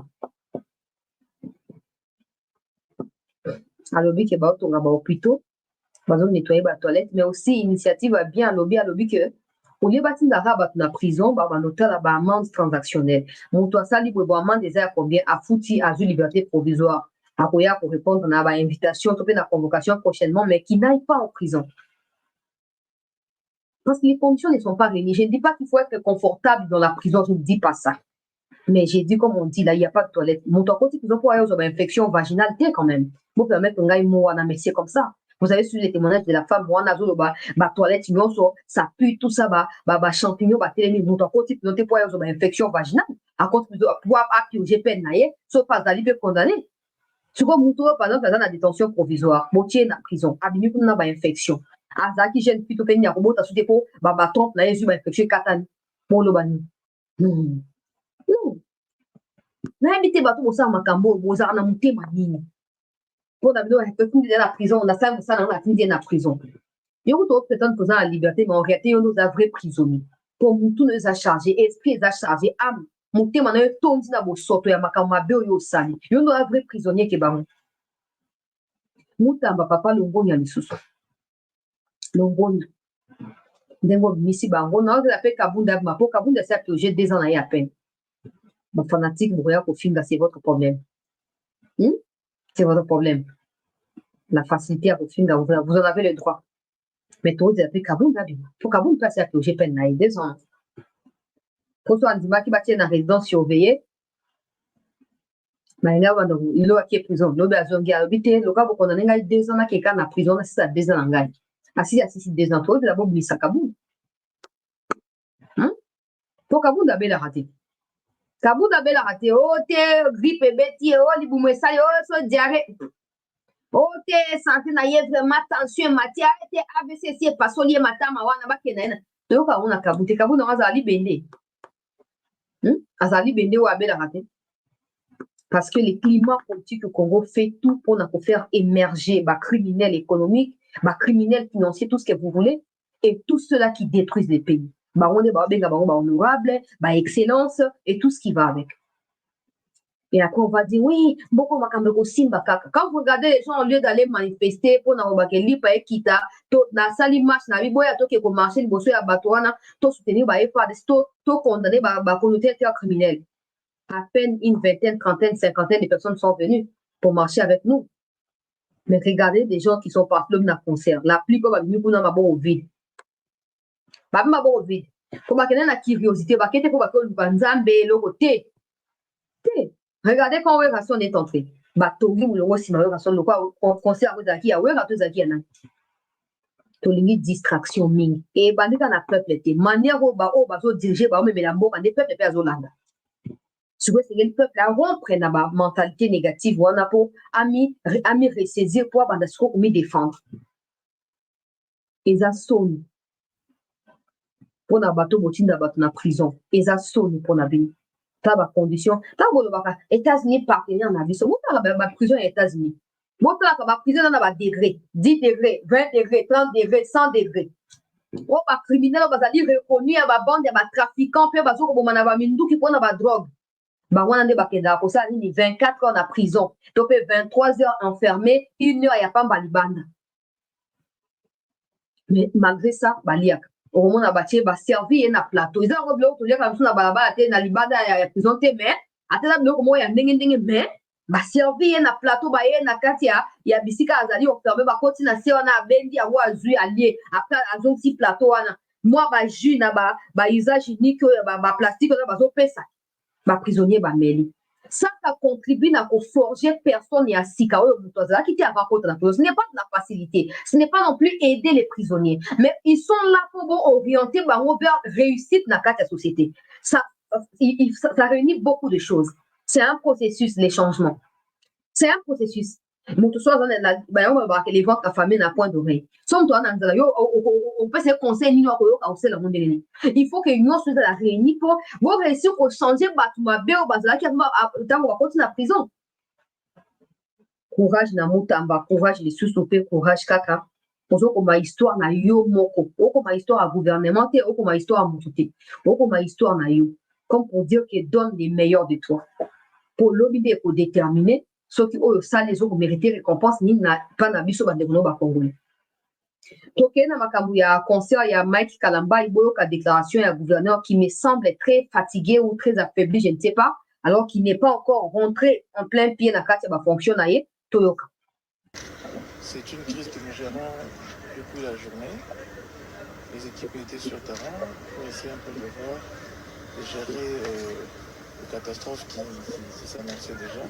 À lobby qui est on va au plutôt, nettoyer la toilette, mais aussi initiative à bien à lobby que au lieu de battre la prison, on noter la amende transactionnelle. Mon toi ça libre amende des heures combien à fouti à liberté provisoire. À pour répondre à l'invitation, à la convocation prochainement, mais qui n'aille pas en prison. Parce que les conditions ne sont pas réunies. Je ne dis pas qu'il faut être confortable dans la prison, je ne dis pas ça. Mais j'ai dit, comme on dit, là, il n'y a pas de toilette. Mon côté, ils ont pour avoir une infection vaginale, quand même. Pour permettre un gars, mais c'est comme ça. Vous avez suivi les témoignages de la femme, moi, toilette, ça pue, tout ça, champignons, télémine. Mon côté, ils ont pour avoir une infection vaginale. À cause de pouvoir appuyer, j'ai peine, sauf pas d'aller condamné. Tu vois, mon tour, par exemple, dans la détention provisoire, moitié dans la prison, abîmé pour une infection. Azaki gêne plutôt que n'y a robot à sous dépôt, trompe, là, il y a infection, katane. Pour le bani. Non. Non. N'habitez pas tout ça, Makambo, vous en avez ma ligne. Pour d'abord, la prison, on a ça dans la fin de la prison. Il y a d'autres prétendent posant la liberté, mais en réalité, on nous a vrais prisonniers. Pour nous, tout nous a chargé, esprit nous a chargé, âme. Mon thème, on a un ton de la sorte, ya Makamabe, yo sali. Il y a un vrai prisonnier qui est baron. Moutamba, papa, le bon, il y a les sous. Le bon. Dengo, Missi Bango, on a appelé Kabunda, ma pour Kabunda, c'est que j'ai 2 ans à peine. Ma fanatique, vous voyez qu'au film, c'est votre problème. C'est votre problème. La facilité à vous film, vous en avez le droit. Mais toi, vous appelez Kabunda, pour Kabunda, c'est que j'ai peine à 2 ans. Pour toi, Andima qui bâtit dans résidence surveillée, mais là, il a qui prison. L'eau a zongi à l'habiter, le cas où on a 2 ans qui est en prison, c'est à 2 ans en gagne. Assis, 2 ans, toi, d'abord, Missa Kabou. Pour Kabunda, belle raté. Kabunda, belle raté. Oh, t'es grippe, bêtis, oh, les boumouessales, oh, soit diarrhée. Oh, t'es santé na ye vraiment tension matière, t'es ABCC pasolier matama wana bakena na. Toyoka on a kabute kabu na azali bende. Azali bende ou abela raté. Parce que le climat politique au Congo fait tout pour nous faire émerger les criminels économiques, les criminels financiers, tout ce que vous voulez, et tout cela qui détruisent les pays. On est honorable, excellence et tout ce qui va avec. Et après, on va dire, oui, beaucoup de quand vous regardez les gens, au lieu d'aller manifester pour nous lipa et kita, na sali marche, na biboya to ke ko marcher le bosso ya batouana, to soutenir ba FARDC, to condamner ba communauté criminelle. À peine une vingtaine, trentaine, cinquantaine de personnes sont venues pour marcher avec nous. Mais regardez des gens qui sont partis dans le concert. La plupart sont venus pour nous au vide. Pas au vide. Pour qu'il y ait une curiosité, pour qu'il y ait le côté. Regardez quand on est entré. Batongi ou le aussi ma relation le quoi concert avec Zaki a ouais tout Zaki na. To limite distraction ming. Et bandi kana peuple té manière au ba zo diriger ba même la mboka des peuple pe azolanda. Souvent, c'est le peuple a rompre na ba mentalité négative wana pour ami ressaisir pour banda siko komi défendre. Eza soni pour na bato botinda bato na prison. Eza soni pour na bini. Ta ba condition, ta bolo baka États-Unis partenaire na biso. Mo ta ba prison aux États-Unis. Mo ta ba prison na ba degré, 10 degrés, 20 degrés, 30 degrés, 100 degrés. O ba criminel ba zali reconnu ya ba bande ya ba trafiquant pe ba zo ko bomana ba mindu ki pona ba drogue. Bah, on a bakeda pour ça, il 24 heures en prison. Donc, 23 heures enfermé, 1 heure, il n'y a pas de bande. Mais malgré ça, baliak. Au moment où on a servi et na plateau. Ils ont oublié que comme ça, balaba, na libanda, il y a prison, mais, à tel moment où il y a n'engende, mais, bah, servi et na plateau, bah, et na katia, il y a bisika azali, enfermé, bah, continue à servi, na bendi, à ouazui, allié, après, à un petit plateau, moi, bah, jus, na bah, usage unique, bah, plastique, bah, zo pesa. Ma prisonnier ba meli ça contribue à forger personne et à sika qui était avant contre la prison. Ce n'est pas de la facilité, ce n'est pas non plus aider les prisonniers, mais ils sont là pour orienter vers réussite dans la société. Ça réunit beaucoup de choses. C'est un processus, les changements. C'est un processus. On peut les affamés à point d'oreille. On peut se conseiller il faut que l'union soit la réunie pour réussir à changer la prison. Courage na mutamba, courage les sous-sopé, courage kaka. Pour histoire na yo moko, ma histoire à gouvernement, ma histoire à moutoute, ma histoire na yo. Comme pour dire que donne les meilleurs de toi. Pour l'obéir, pour déterminer. Ceux qui ont ça les autres mérité récompense ni na pas na biso bandeko ba congolais. Toké na makambu ya concert ya Mike Kalamba iboyo ka déclaration ya gouverneur qui me semble très fatigué ou très affaibli, je ne sais pas, alors qu'il n'est pas encore rentré en plein pied na kati ba fonction na ye toyoka. C'est une crise que nous gérons depuis la journée. Les équipes étaient sur terrain pour essayer un peu de voir et gérer les catastrophes qui s'annonçaient déjà.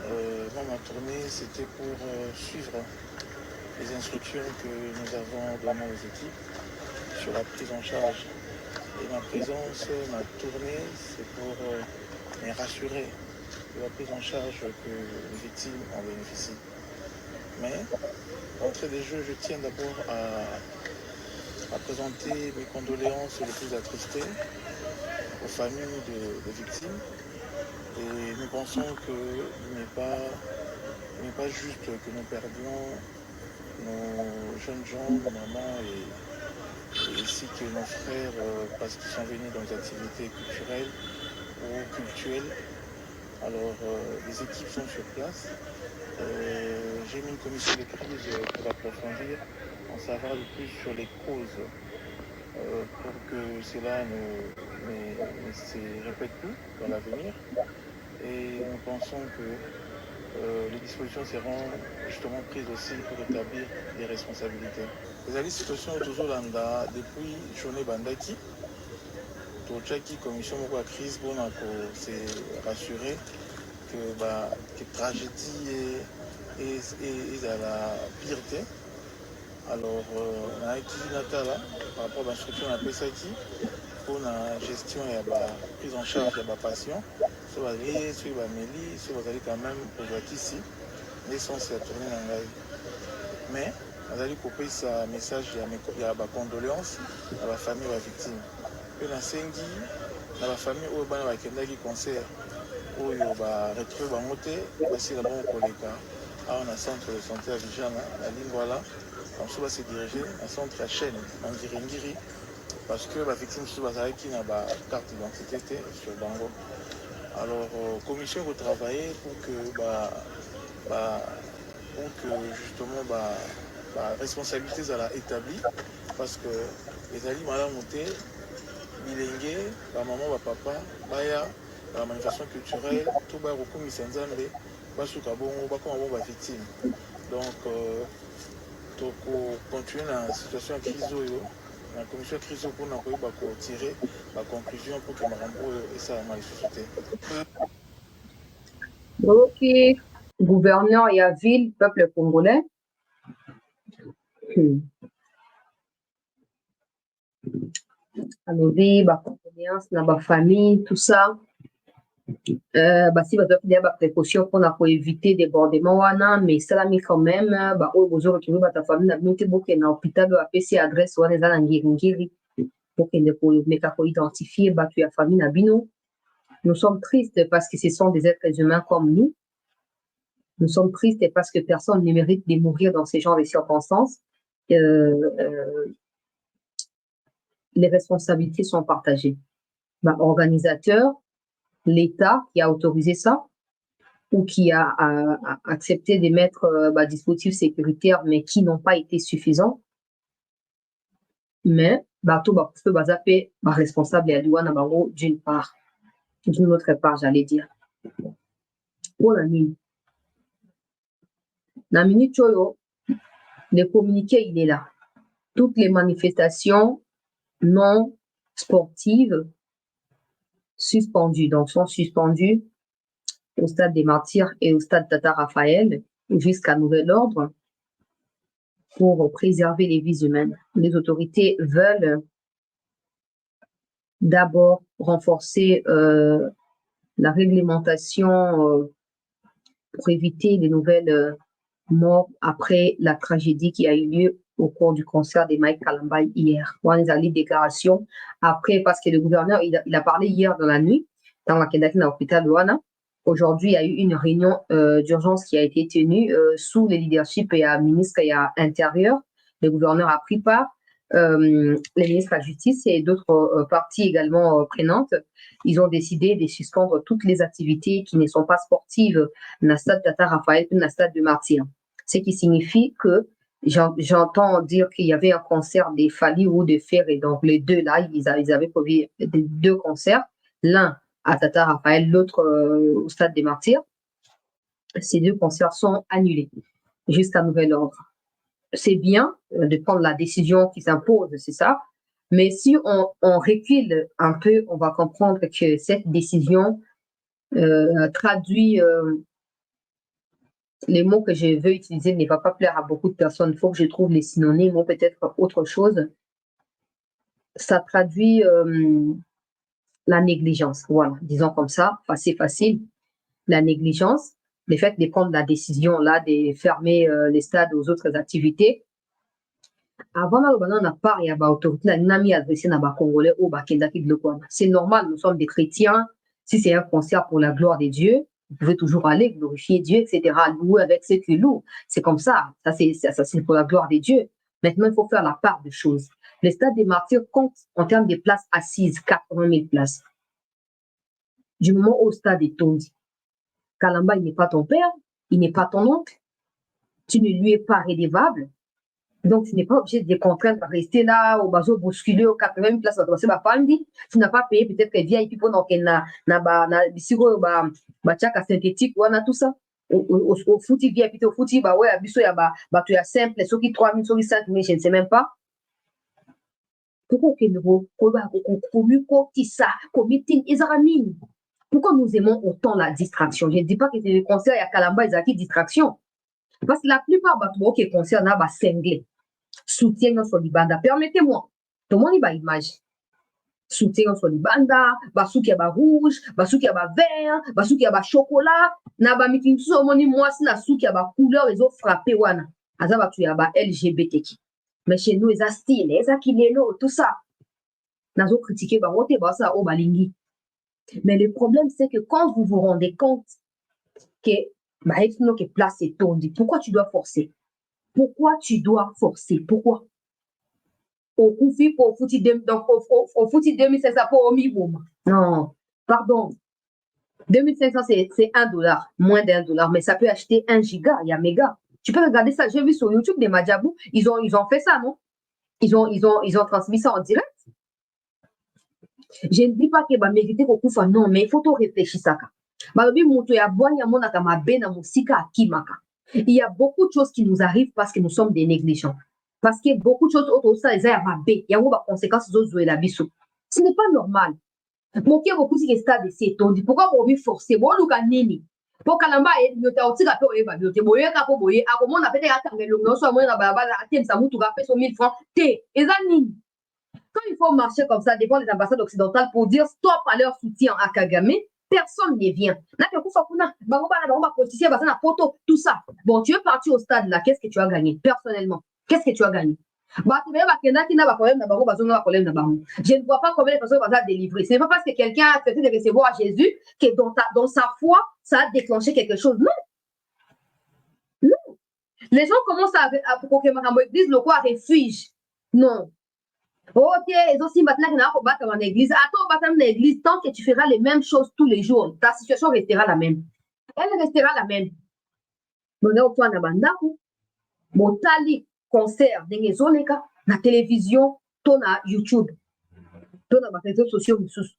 Moi, ma tournée, c'était pour suivre les instructions que nous avons données aux équipes sur la prise en charge. Et ma présence, ma tournée, c'est pour les rassurer de la prise en charge que les victimes en bénéficient. Mais, d'entrée des jeux, je tiens d'abord à présenter mes condoléances les plus attristées aux familles des victimes. Et nous pensons qu'il n'est pas juste que nous perdions nos jeunes gens, nos mamans et ainsi que nos frères parce qu'ils sont venus dans des activités culturelles ou cultuelles. Alors les équipes sont sur place. J'ai mis une commission de crise pour approfondir, en savoir le plus sur les causes pour que cela ne se répète plus dans l'avenir. Et nous pensons que les dispositions seront justement prises aussi pour établir des responsabilités. Les situations toujours là depuis journée bandaki, toute commission de crise pour se rassurer que tragédie est à la pireté. Alors, on a écrit Natala par rapport à l'instruction de la PSAKI pour la gestion et la prise en charge de la patient. Soit les, soit les Méli, soit les quand même aux ici. nde sens ya tourne na ngai mais nazali kopesa message ya bacondoléance na bafamille bavictime mpe nasengi na bafamille oyo bana bakendaki concert oyo baretrouve bango te basila bango koleka awa na centre de santé ya Vijana na Lingwala bamosusu base dirige na centre ya chaîne na Ngiringiri parce que bavictime mosusu bazalaki na bacarte d'identité te sur bango. Alors commission retravailler pour que justement responsabilité ezala établie parce que ezali malamu te bilenge bamama bapapa baya la manifestation culturelle tout baya kokumisa nzambe basuka bongo bakoma bongo bavictime donc tokocontinue na situation ya crise oyo la commission de crise pour nous tirer la conclusion pour que Marambo et ça m'a suscité. Ok, gouverneur et à ville, peuple congolais. Alors, condoléances dans ma famille, tout ça. Si vous avez des précautions pour éviter débordement, mais ça l'a mis quand même. Vous aurez retrouvé votre famille, vous avez mis dans l'hôpital, vous avez fait adresse, vous avez mis pour identifier la famille Nabino. Nous sommes tristes parce que ce sont des êtres humains comme nous. Nous sommes tristes parce que personne ne mérite de mourir dans ce genre de circonstances. Les responsabilités sont partagées. Organisateur, l'État qui a autorisé ça ou qui a accepté de mettre dispositifs sécuritaires mais qui n'ont pas été suffisants. Mais tout responsable et d'une part, d'une autre part, j'allais dire. Pour la minute. La minute, le communiqué, il est là. Toutes les manifestations non sportives suspendues, donc sont suspendues au stade des Martyrs et au stade Tata Raphaël jusqu'à nouvel ordre pour préserver les vies humaines. Les autorités veulent d'abord renforcer la réglementation pour éviter les nouvelles morts après la tragédie qui a eu lieu au cours du concert de Mike Kalambay hier. On a les déclarations après, parce que le gouverneur, il a parlé hier dans la nuit, dans la Kendaki, dans l'hôpital de Wana. Aujourd'hui, il y a eu une réunion d'urgence qui a été tenue sous le leadership et à ministre et à intérieur. Le gouverneur a pris part, les ministres de la Justice et d'autres parties également prenantes. Ils ont décidé de suspendre toutes les activités qui ne sont pas sportives dans le stade Tata Raphaël et dans le stade de Martyrs. Ce qui signifie que j'entends dire qu'il y avait un concert des Fali ou de Fer, et donc les deux là, ils avaient prévu deux concerts, l'un à Tata Raphaël, l'autre au stade des Martyrs. Ces deux concerts sont annulés jusqu'à nouvel ordre. C'est bien de prendre la décision qui s'impose, c'est ça, mais si on recule un peu, on va comprendre que cette décision traduit les mots que je veux utiliser ne va pas plaire à beaucoup de personnes. Il faut que je trouve les synonymes ou peut-être autre chose. Ça traduit la négligence. Voilà, disons comme ça, c'est facile. La négligence, le fait de prendre la décision là de fermer les stades aux autres activités. Avant, on a pas il y a autorité nami adressé na ba Congolais au bakendaki de Lokwana. C'est normal, nous sommes des chrétiens. Si c'est un concert pour la gloire de Dieu, vous pouvez toujours aller glorifier Dieu, etc. Louer avec ceux qui louent. C'est comme ça. Ça, c'est pour la gloire de Dieu. Maintenant, il faut faire la part des choses. Le stade des Martyrs compte en termes de places assises, 80 000 places. Du moment où le stade est tondi, Kalamba, il n'est pas ton père, il n'est pas ton oncle, tu ne lui es pas redevable. Donc, tu n'es pas obligé de contraindre à rester là, au bateau bousculé, aux 80 000 places, tu n'as pas payé peut-être qu'elle vient et puis pendant qu'elle n'a synthétique, on a tout ça. Au foot, il vient, puis au foot, il ouais, il y a simple, ceux qui 3 000, ceux qui 5 000, je ne sais même pas. Pourquoi nous aimons autant la distraction? Je ne dis pas que c'est le concert, il y a Kalamba, il y a qui distraction. Parce que la plupart des concerts, il y a cinglé. Soutien sur l'Ibanda. Permettez-moi. Tout le monde y a image. Soutien sur les banda, basuki ya ba rouge, basuki ya ba vert, basuki ya ba chocolat, na ba miki so moni mwasi na suki ya ba couleur ezo frappé wana. Aza batu ya ba LGBTQ. Mais chez nous eza style, eza kilelo, tout ça. Nazo critiquer ba wote ba ça o balingi. Mais le problème c'est que quand vous vous rendez compte que bah que place est tondue, pourquoi tu dois forcer? Pourquoi tu dois forcer? Pourquoi? Au Koufi pour fouti donc au fouti 2500 pour au minimum. Non, pardon. 2500 c'est $1, moins d'$1, mais ça peut acheter 1 giga, il y a méga. Tu peux regarder ça, j'ai vu sur YouTube des Madjabou, ils ont fait ça, non? Ils ont transmis ça en direct. Je ne dis pas que bah mériter au Koufa, non, mais il faut tout réfléchir ça. Il y a beaucoup de choses qui nous arrivent parce que nous sommes des négligents. Parce que beaucoup de choses autour de ça, il y a des conséquences de la biso. Ce n'est pas normal. Moké beaucoup de stade c'est ton pourquoi on veut forcer bon luka nini pour kalamba et nyota otika pe oyeba biote boye ka po boye akomona pete atangelo no so mona baba atem sa mutu ka pe so 1000 francs té eza nini quand il faut marcher comme ça devant les ambassades occidentales pour dire stop à leur soutien à Kagame, personne ne vient. Na ke kufa kuna bango ba politicien ba na photo tout ça. Bon, tu es parti au stade là, qu'est-ce que tu as gagné personnellement? Qu'est-ce que tu as gagné? Je ne vois pas combien de personnes vont délivrer. Ce n'est pas parce que quelqu'un a accepté de recevoir Jésus que dans sa foi, ça a déclenché quelque chose. Non. Non. Les gens commencent à l'église, le quoi refuge. Non. Ok, ils ont aussi maintenant qu'ils n'ont pas battre en église. Attends, battre en église, tant que tu feras les mêmes choses tous les jours, ta situation restera la même. Elle restera la même. Tali concert ndenge ezoleka na télévision to na YouTube to na réseaux sociaux misusu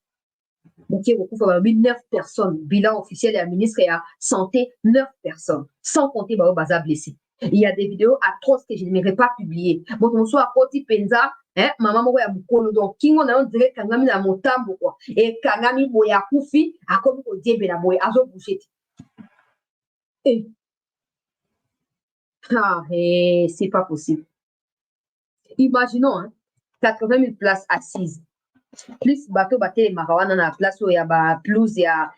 mokie kokufa babi 9 personnes bilan officiel ya ministre ya santé 9 personnes sans compter bao baza blessé. Il y a des vidéos atroces que je n'aimerais pas publier moto mosusu akoti penza mama moko ya mokolo donc kingo na yo dire kangami na motambo kwa e kangami boye akufi akomi kodiembela boye azobouche te c'est pas possible. Imaginons, 80 000 places assises. Plus bateau baté marawana na place où il y a plus il y a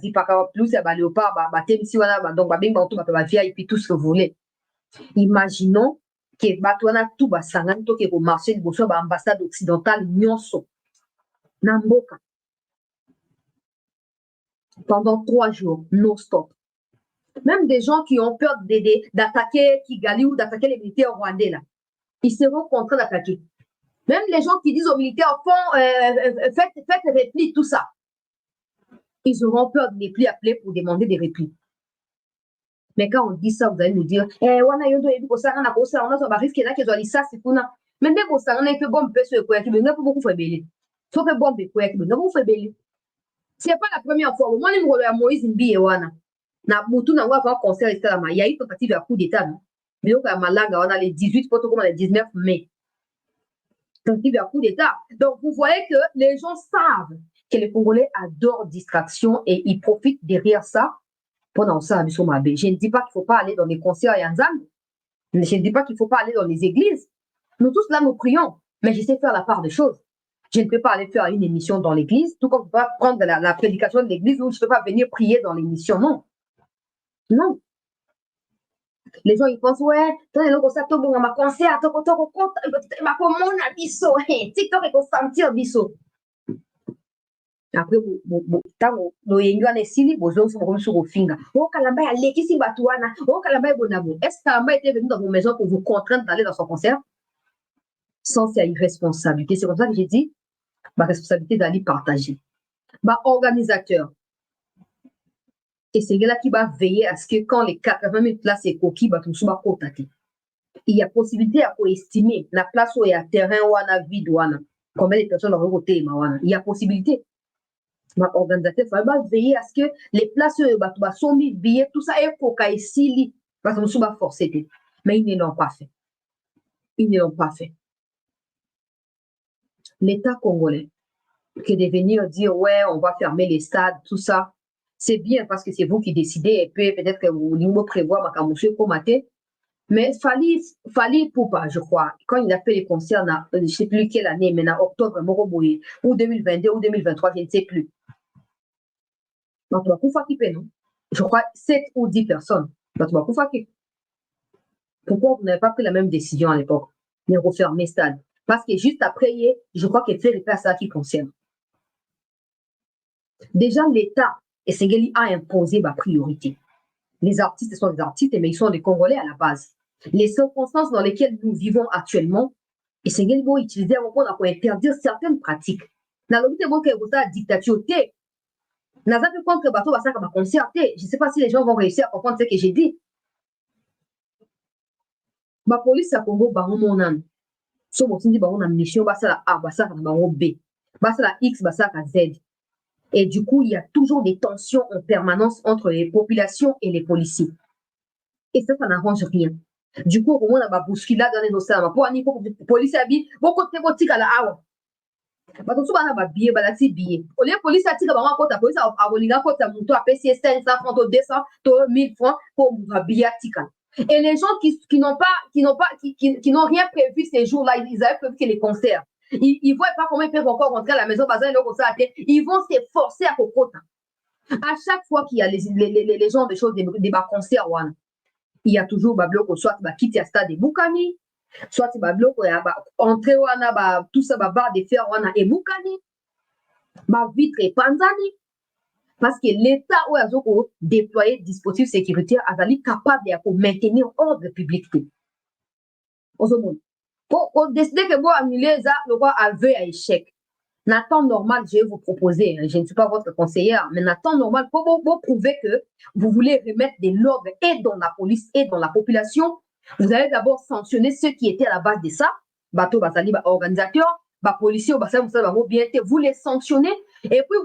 zipaka plus il y a léopard baté si wana donc bing ba tout ba VIP tout ce que vous voulez. Imaginons que bateau na tout ba sangani to ke ko marcher liboso ba ambassade occidentale nyonso na mboka pendant 3 jours non stop. Même des gens qui ont peur d'attaquer Kigali ou d'attaquer les militaires rwandais, là, ils seront contraints d'attaquer. Même les gens qui disent aux militaires, faites repli, tout ça. Ils auront peur de repli appeler pour demander des replis. Mais quand on dit ça, vous allez nous dire, on a risqué là qu'ils ont dit ça, c'est pour nous. Mais dès qu'on s'en a fait bon, mais n'a pas beaucoup fait belé. Sauf que bon, n'a pas fait belé. C'est pas la première fois. Moi, je me Moïse Mbi et Wana. Na mutu na wa concert estalama il y a eu tentative de coup d'état mais au Malanga on a les 18 comme les 19 mai tentative de coup d'état. Donc vous voyez que les gens savent que les Congolais adorent distraction et ils profitent derrière ça pendant ça. Je ne dis pas qu'il faut pas aller dans les concerts et en zam, mais je ne dis pas qu'il faut pas aller dans les églises. Nous tous là nous prions, mais je sais faire la part des choses. Je ne peux pas aller faire une émission dans l'église, tout comme je ne peux pas prendre la prédication de l'église ou je ne peux pas venir prier dans l'émission, non. Non. Les gens, ils pensent, ouais, t'as un concert, t'as un concert, t'as un concert, biso, TikTok est sentir biso. Après, t'as no yenga ne sili, bozo sur vos fingers. Oh, Kalamba a l'équipe batouana. Oh, Kalamba est bonabo. Est-ce que Kalamba était venu dans vos maisons pour vous contraindre d'aller dans son concert? Sans c'est une responsabilité. C'est comme ça que j'ai dit, ma responsabilité d'aller partager. Ma organisateur. Et c'est là qui va veiller à ce que quand les 80 000 places sont coquilles, tout soit cotaté. Il y a possibilité à estimer la place où il y a terrain ou à vide ou combien de personnes vont voter. Il y a possibilité. Ma organisateur va veiller à ce que les places sont mis billets, tout ça est coca et sili, parce que nous sommes forcés. Mais ils ne l'ont pas fait. Ils ne l'ont pas fait. L'État congolais, que de venir dire ouais, on va fermer les stades, tout ça. C'est bien parce que c'est vous qui décidez et puis peut-être que vous voulez prévoir ma camouflée pour mater. Mais fallait Poupa, je crois, quand il a fait les concerts, je ne sais plus quelle année, mais en octobre, Moroboye, ou 2022 ou 2023, je ne sais plus. Donc, non? Je crois 7 ou 10 personnes. Donc, pourquoi vous n'avez pas pris la même décision à l'époque? Mais refermer stade. Parce que juste après, je crois qu'il fait référence à ça qui concerne. Déjà, l'État, et Sengeli a imposé ma priorité. Les artistes sont des artistes, mais ils sont des Congolais à la base. Les circonstances dans lesquelles nous vivons actuellement, et Sengeli vont utiliser pour interdire certaines pratiques. Dans le but de la dictature, je ne sais pas si les gens vont réussir à comprendre ce que j'ai dit. La police à Congo, so botindi bango na mission basala A, basala na bango B, basala X, basala Z. Et du coup, il y a toujours des tensions en permanence entre les populations et les policiers. Et ça n'arrange rien. Du coup, on a ba bousculade dans les océans. Pour ani police abi, beaucoup de botika la awa. Ba to suba na ba billet, ba la ti billet. Au lieu police a tika bango kota police a abolinga kota muto a payé 500 francs, 200, 1000 francs pour ba billet tika. Et les gens qui n'ont rien prévu ces jours-là, ils avaient prévu que les concerts. Ils ne voient pas comment ils peuvent encore rentrer à la maison, ils vont s'efforcer à Kokota. À chaque fois qu'il y a les gens de choses, des concerts, il y a toujours Babloko, soit quitte à stade de Boukani, soit Babloko, entrée, tout ça, barre de fer, et Boukani, vitre et Panzani. Parce que l'État a déployé dispositifs sécuritaires capable de maintenir l'ordre public. Pour décider que vous annulez ça, le roi avait un échec. En temps normal, je vais vous proposer, je ne suis pas votre conseillère, mais en temps normal, pour vous prouver que vous voulez remettre de l'ordre et dans la police et dans la population, vous allez d'abord sanctionner ceux qui étaient à la base de ça, bateau, basali, organisateurs, policiers, vous les sanctionnez, et puis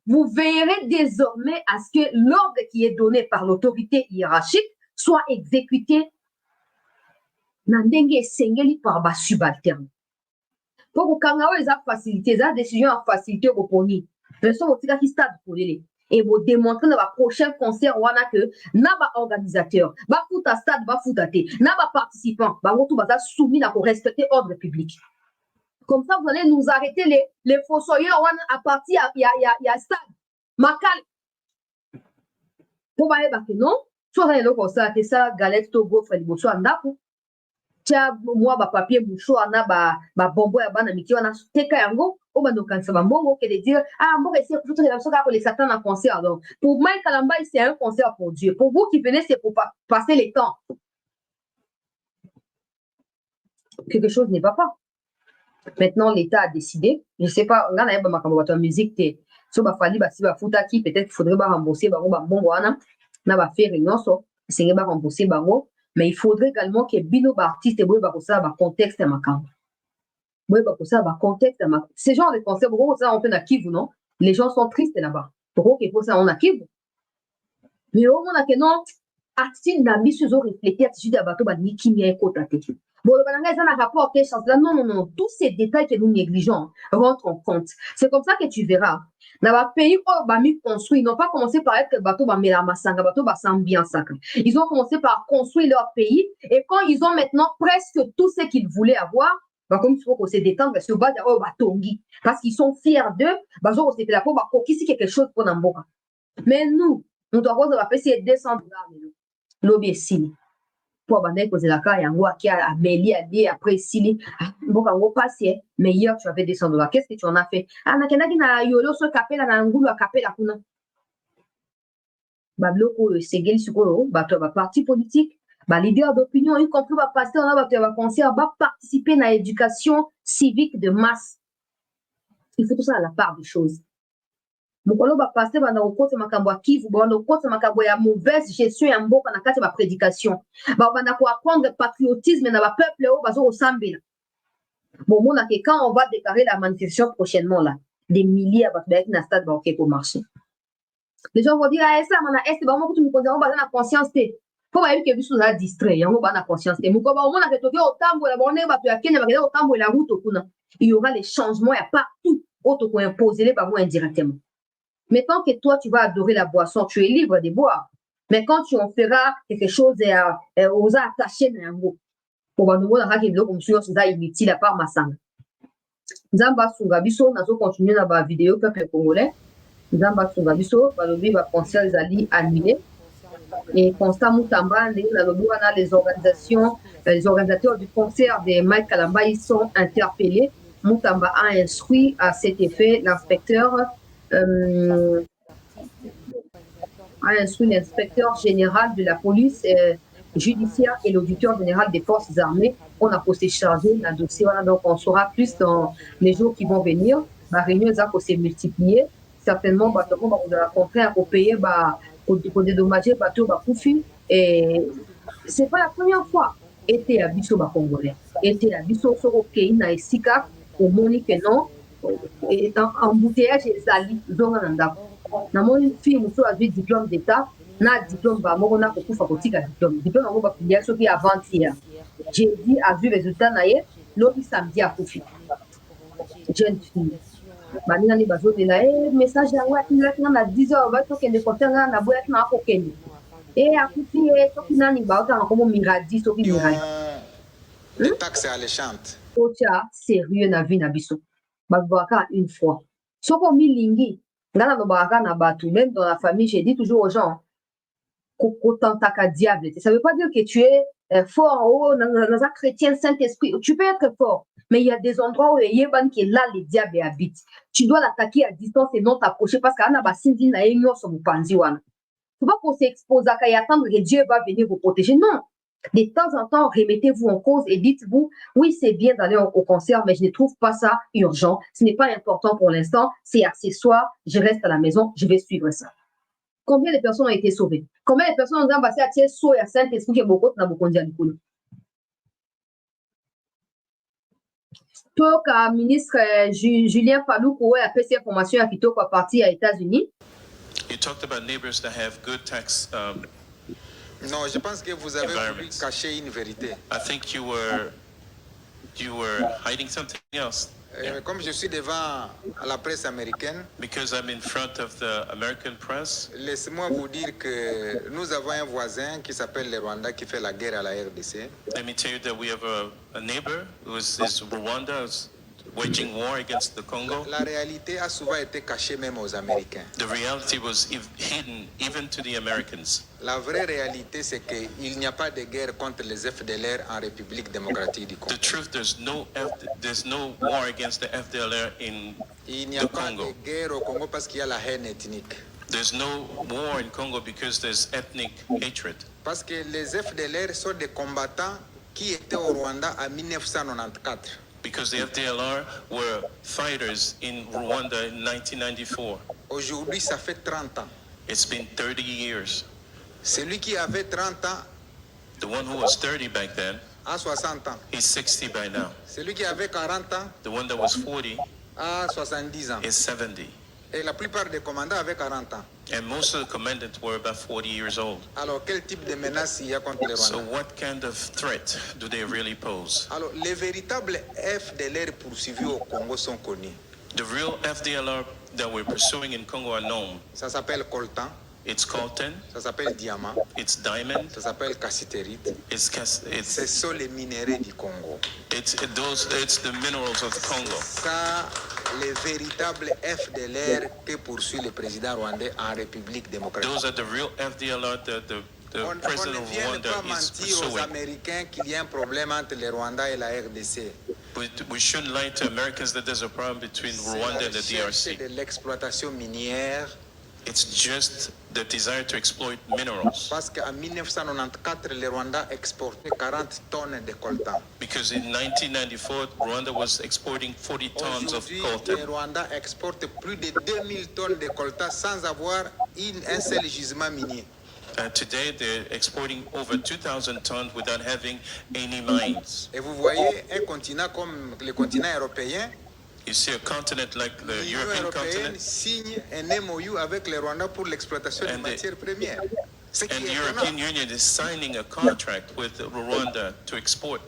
vous veillerez désormais à ce que l'ordre qui est donné par l'autorité hiérarchique soit exécuté par les subalternes. Pour vous faciliter, la décision à faciliter vos poni. Mais ça, vous stade pour les et vous démontrer dans le prochain concert que n'a organisateur, fouta stade, foutate, n'a participant, tout soumis à respecter l'ordre public. Comme ça, vous allez nous arrêter les fossoyeurs à partir il y a stade. Makal. Pour que non, soit vous allez ça, c'est ça, galette, togo, frère, bosso, andako. Tia, moi, papier, bouchon, ana, bombo, na miki, wana, teka yango, o no kansa bongo, que de dire, bon, c'est pour les satans en concert. Donc, pour Mike Kalamba, c'est un concert pour Dieu. Pour vous qui venez, c'est pour passer les temps. Quelque chose n'est pas. Maintenant, l'État a décidé, je ne sais pas, on a une musique, so fali si futaki, peut-être qu'il faudrait rembourser bongo na faire réunion so, c'est rembourser bango, mais il faudrait également que bino artiste et contexte makam. Contexte ces gens de concert, on peut Kivu, non? Les gens sont tristes là-bas. Pourquoi qu'il faut ça on a Kivu? Mais au moins que non, artiste n'a mis sur réfléchir attitude à bateau ni qui n'y a écouté. Bon, non, tous ces détails que nous négligeons rentrent en compte. C'est comme ça que tu verras. Dans le pays où ils n'ont pas commencé par être que bateau bien sacré. Ils ont commencé par construire leur pays et quand ils ont maintenant presque tout ce qu'ils voulaient avoir, comme il faut qu'on se détende parce parce qu'ils sont fiers d'eux, c'est quelque chose pour Namboka. Mais nous, on doit avoir payer $200 l'obéissine. Pour abandonner cause la car yango qui a amélié après sili bokango passé meilleur tu avais $200. Qu'est-ce que tu en as fait? Nakendaki na yolo so kapela na ngulu akapela kuna babloko segeli sikoyo bato ba parti politique ba leader d'opinion y compris ba pasteur na bato ba concert ba participer na éducation civique de masse. Il faut tout ça à la part des choses. Mokolo ba pasteur bana okota makambo ya Kivu bana okota makambo ya mauvaise gestion ya mboka na kati ba prédication bana ko apprendre patriotisme na ba peuple o bazo osambela bon mona que quand on va déclarer la manifestation prochainement là des milliers à battre na stade ba pour marcher les gens vont dire ça mana est ba mo tout me konza ba na conscience té faut ba que biso za distrait yango ba na conscience té moko ba mona que toke otambo la bonne ba to ya Kenya ba ke otambo la route kuna il y aura les changements il y a partout auto ko imposer les ba moi indirectement. Mais tant que toi, tu vas adorer la boisson, tu es libre de boire. Mais quand tu en feras quelque chose aux attachés dans un groupe, pour nous montrer qu'il y a comme sûr ça inutile à part Massanga. Nzamba Sunga Biso, nous continuer dans la vidéo peuple congolais. Nzamba Sunga Biso, balobi ba concert zali annulé. Et Constant Moutamba, les organisations, les organisateurs du concert de Mike Kalamba, ils sont interpellés. Moutamba a instruit à cet effet l'inspecteur général de la police judiciaire et l'auditeur général des forces armées. On a posté chargé dans le dossier. Voilà, donc on saura plus dans les jours qui vont venir. La réunion s'est multipliée. Certainement, on va contraire au pays pour dédommager bateau Bakoufi. Et c'est pas la première fois. Était à Bisso Congolais. Était à Bisso Soroké, na Esika, au Monique non. Et embouteillage et Zali, Zonanda. Na mon fille, monsieur a diplôme d'état. Na diplôme, on a beaucoup de diplôme. Diplôme, on va publier ce qui est avant-hier. J'ai dit, a vu les résultats, l'autre samedi à Koufi. Jeune fille. Banina ni bazo de la message à ouais il a 10 heures va toquer de côté na na boya na kokeni et à Koufi to kina ni ba ka comme miradi to ki miradi les taxes alléchantes ocha sérieux na vie na biso ba une fois soko milingi ngana no ba na batu même dans la famille j'ai dit toujours aux gens autant taka diable ça veut pas dire que tu es fort dans un chrétien Saint-Esprit tu peux être fort. Mais il y a des endroits où il y a qui est là, les diables habitent. Tu dois l'attaquer à distance et non t'approcher parce qu'il y a un bassin na enyo sur mon panziwana. Tu vas qu'on s'expose à y attendre que Dieu va venir vous protéger. Non. De temps en temps, remettez-vous en cause et dites-vous, oui, c'est bien d'aller au concert, mais je ne trouve pas ça urgent. Ce n'est pas important pour l'instant. C'est accessoire. Je reste à la maison. Je vais suivre ça. Combien de personnes ont été sauvées? Combien de personnes ont passé à Tieso et à Saint-Esprit qui est beaucoup dans beaucoup de Donc, le ministre Julien Paloukou a fait ces informations à Kitoko à partir aux États-Unis. You talked about neighbors that have good tax. Non, je pense que vous avez voulu cacher une vérité. I think you were hiding something else. Comme je suis devant la presse américaine, Because I'm in front of the American press, laissez-moi vous dire que nous avons un voisin qui s'appelle le Rwanda qui fait la guerre à la RDC. let me tell you that we have a neighbor who is Rwanda, is waging war against the Congo. La réalité a souvent été cachée même aux Américains. The reality was hidden even to the Americans. La vraie réalité, c'est qu'il n'y a pas de guerre contre les FDLR en République démocratique du Congo. The truth, there's no war against the FDLR in Il n'y a the pas Congo. de guerre au Congo parce qu'il y a la haine ethnique. There's no war in Congo because there's ethnic hatred. Parce que les FDLR sont des combattants qui étaient au Rwanda en 1994. Because the FDLR were fighters in Rwanda in 1994. Aujourd'hui, ça fait 30 ans. It's been 30 years. Celui qui avait 30 ans The one who was 30 back then, a 60 ans. he's 60 by now. Celui qui avait 40 ans The one that was 40 a 70 ans. is 70. Et la plupart des commandants avaient 40 ans. And most of the commandants were about 40 years old. Alors, quel type de menace il y a contre les So Rwandais? what kind of threat do they really pose? Alors, les véritables FDLR poursuivis au Congo sont connus. The real FDLR that we're pursuing in Congo are known. Ça s'appelle coltan, It's coltan, ça s'appelle diamant, it's diamond, ça s'appelle cassiterite. Ce sont les minéraux du Congo. it's the minerals of the Congo. Ça, les véritables FDLR que poursuit le président rwandais en République démocratique. Those are the real FDLR that the On president ne of vient Rwanda pas is mentir aux pursuing. Américains qu'il y a un problème entre le Rwanda et la RDC. We shouldn't lie to Americans that there's a problem between C'est Rwanda la and the recherche DRC. de l'exploitation minière. It's just the desire to exploit minerals. Parce qu'en 1994, le Rwanda exportait 40 tonnes de coltan. Because in 1994, Rwanda was exporting 40 tons of Aujourd'hui, le coltan. Rwanda exporte plus de 2000 tonnes de coltan sans avoir un seul gisement minier. Today, they're exporting over 2,000 tons without having any mines. Et vous voyez un continent comme le continent européen, You see a continent like the l'Union European européenne continent, signe un MOU avec le Rwanda pour l'exploitation des And the- matières premières. Ce qui and est the étonnant. European Union is signing a contract with Rwanda to export.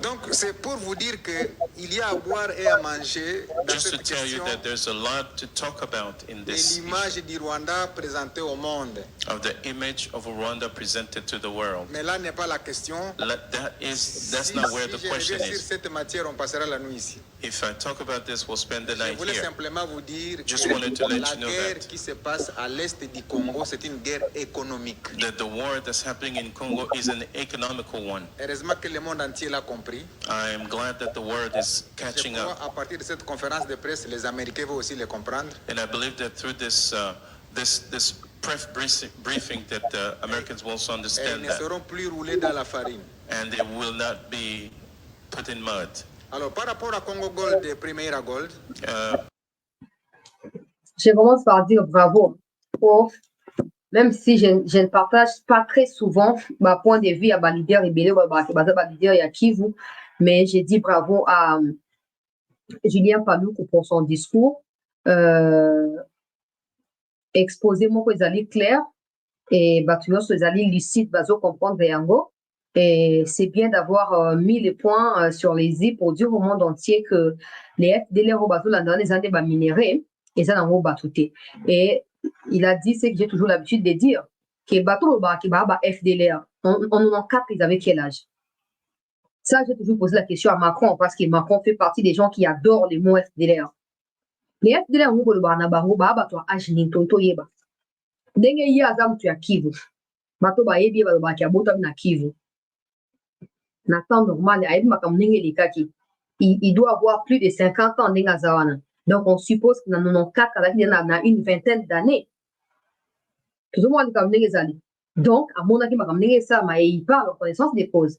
Donc, c'est pour vous dire qu'il y a à boire et à manger dans Just to cette tell you question that there's a lot to talk about in de this l'image issue du Rwanda présentée au monde. of the image of Rwanda presented to the world. Mais là n'est pas la question. That's not where the Si je question reviens sur is. cette matière, on passera la nuit ici. If I talk about this, we'll spend the Je night voulais here. simplement vous dire Just que wanted to let la you know guerre that. qui se passe à l'est du Congo, c'est une guerre économique. That the war that's happening in Congo is an economical one. Heureusement que le monde entier l'a compris. I am glad that the world is Je catching crois up. à partir de cette conférence de presse, les Américains vont aussi le comprendre. And I believe that through this press briefing that Americans will also Et ils understand ne that. seront plus roulés dans la farine. And they will not be put in mud. Alors, par rapport à Congo Gold et Primera Gold, Je commence par dire bravo. Même si je ne partage pas très souvent ma point de vue à Balider et Bélé, Balider et à Kivu, mais j'ai dit bravo à Julien Paluku pour son discours. Exposé mon allé clair et batuyo les allé lucide, bazo comprendre yango. Et c'est bien d'avoir mis les points sur les i pour dire au monde entier que les FDLR au bateau, les années minérés, et ça n'en va tout. Et il a dit ce que j'ai toujours l'habitude de dire, que les bateaux qui va FDLR, on en quatre, ils avaient quel âge? Ça, j'ai toujours posé la question à Macron, parce que Macron fait partie des gens qui adorent les mots FDLR. Les FDLR, on va le bango, bateau âge ni tonto yeba. Denge yi azam tu ya Kivu. Bateau ba yebi ba kia botam na Kivu. Na temps normal, il doit avoir plus de 50 ans. Donc, on suppose qu'il en a 4, il en a une vingtaine d'années. Donc, à mon avis, il parle en connaissance des causes.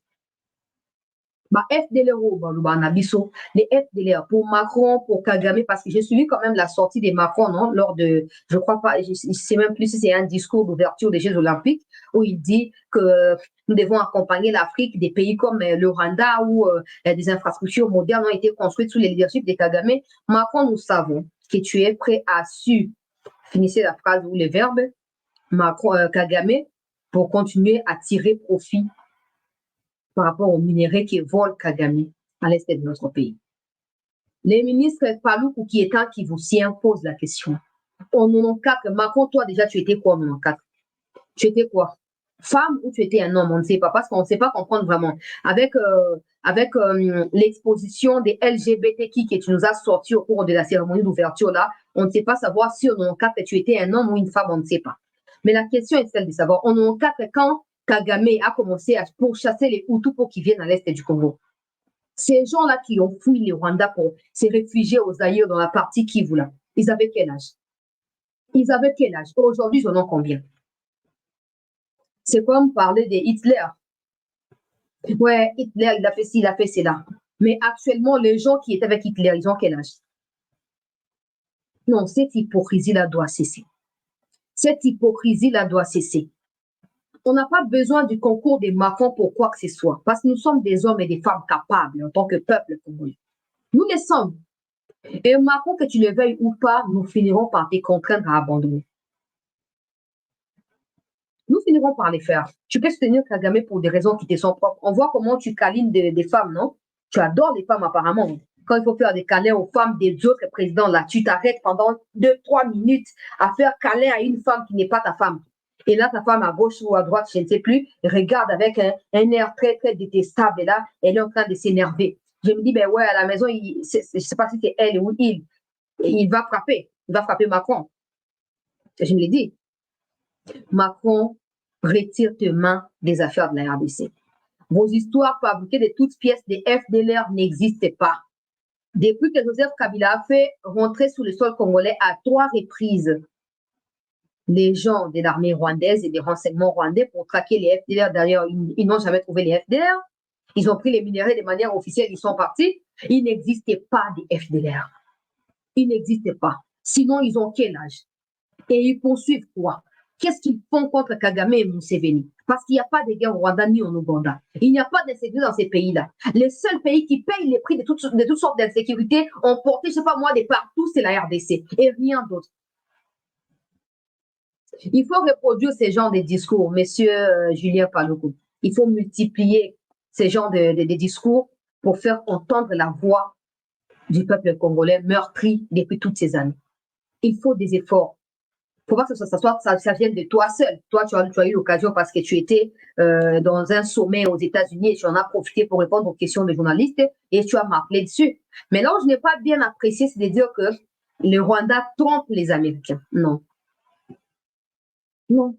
FDLR, les FDLR pour Macron, pour Kagame, parce que j'ai suivi quand même la sortie de Macron, non, lors de, je crois pas, je sais même plus si c'est un discours d'ouverture des Jeux Olympiques, où il dit que nous devons accompagner l'Afrique, des pays comme le Rwanda, où des infrastructures modernes ont été construites sous le leadership de Kagame. Macron, nous savons que tu es prêt à finissez la phrase ou les verbes, Macron, Kagame, pour continuer à tirer profit par rapport aux minéraux qui volent Kagame à l'est de notre pays. Les ministres Paluku qui est un qui vous s'y impose la question. En 94, Macron, toi déjà, tu étais quoi en 94? Tu étais quoi? Femme ou tu étais un homme? On ne sait pas, parce qu'on ne sait pas comprendre vraiment. Avec l'exposition des LGBTQ que tu nous as sorti au cours de la cérémonie d'ouverture là, on ne sait pas savoir si en 94 tu étais un homme ou une femme, on ne sait pas. Mais la question est celle de savoir, en 94, quand Kagame a commencé à pourchasser les Hutus pour qu'ils viennent à l'est du Congo. Ces gens-là qui ont fui le Rwanda pour se réfugier aux Zaïre dans la partie Kivu là, ils avaient quel âge? Ils avaient quel âge? Aujourd'hui, ils en ont combien? C'est comme parler de Hitler. Ouais, Hitler, il a fait ci, il a fait cela. Mais actuellement, les gens qui étaient avec Hitler, ils ont quel âge? Non, cette hypocrisie-là doit cesser. Cette hypocrisie-là doit cesser. On n'a pas besoin du concours des Macron pour quoi que ce soit, parce que nous sommes des hommes et des femmes capables en tant que peuple congolais. Nous le sommes. Et Macron, que tu le veuilles ou pas, nous finirons par te contraindre à abandonner. Nous finirons par les faire. Tu peux soutenir Kagame pour des raisons qui te sont propres. On voit comment tu câlines des femmes, non? Tu adores les femmes apparemment. Quand il faut faire des câlins aux femmes des autres présidents, là, tu t'arrêtes pendant 2-3 minutes à faire câlin à une femme qui n'est pas ta femme. Et là, ta femme à gauche ou à droite, je ne sais plus, regarde avec un air très, très détestable. Et là, elle est en train de s'énerver. Je me dis, ben ouais, à la maison, je ne sais pas si c'est elle ou il va frapper. Il va frapper Macron. Je me l'ai dit. Macron, retire tes mains des affaires de la RDC. Vos histoires fabriquées de toutes pièces des FDLR n'existent pas. Depuis que Joseph Kabila a fait rentrer sur le sol congolais à 3 reprises les gens de l'armée rwandaise et des renseignements rwandais pour traquer les FDLR. D'ailleurs, ils n'ont jamais trouvé les FDLR. Ils ont pris les minéraux de manière officielle, ils sont partis. Il n'existait pas de FDLR. Il n'existait pas. Sinon, ils ont quel âge? Et ils poursuivent quoi? Qu'est-ce qu'ils font contre Kagame et Museveni? Parce qu'il n'y a pas de guerre au Rwanda ni en Ouganda. Il n'y a pas d'insécurité dans ces pays-là. Les seuls pays qui payent les prix de toutes sortes d'insécurité ont porté, je ne sais pas moi, de partout, c'est la RDC et rien d'autre. Il faut reproduire ces genres de discours, monsieur Julien Paluku. Il faut multiplier ces genres de discours pour faire entendre la voix du peuple congolais meurtri depuis toutes ces années. Il faut des efforts. Il ne faut pas que ça vienne de toi seul. Toi, tu as eu l'occasion parce que tu étais dans un sommet aux États-Unis et tu en as profité pour répondre aux questions des journalistes et tu as marqué dessus. Mais là où je n'ai pas bien apprécié, c'est de dire que le Rwanda trompe les Américains. Non. Non.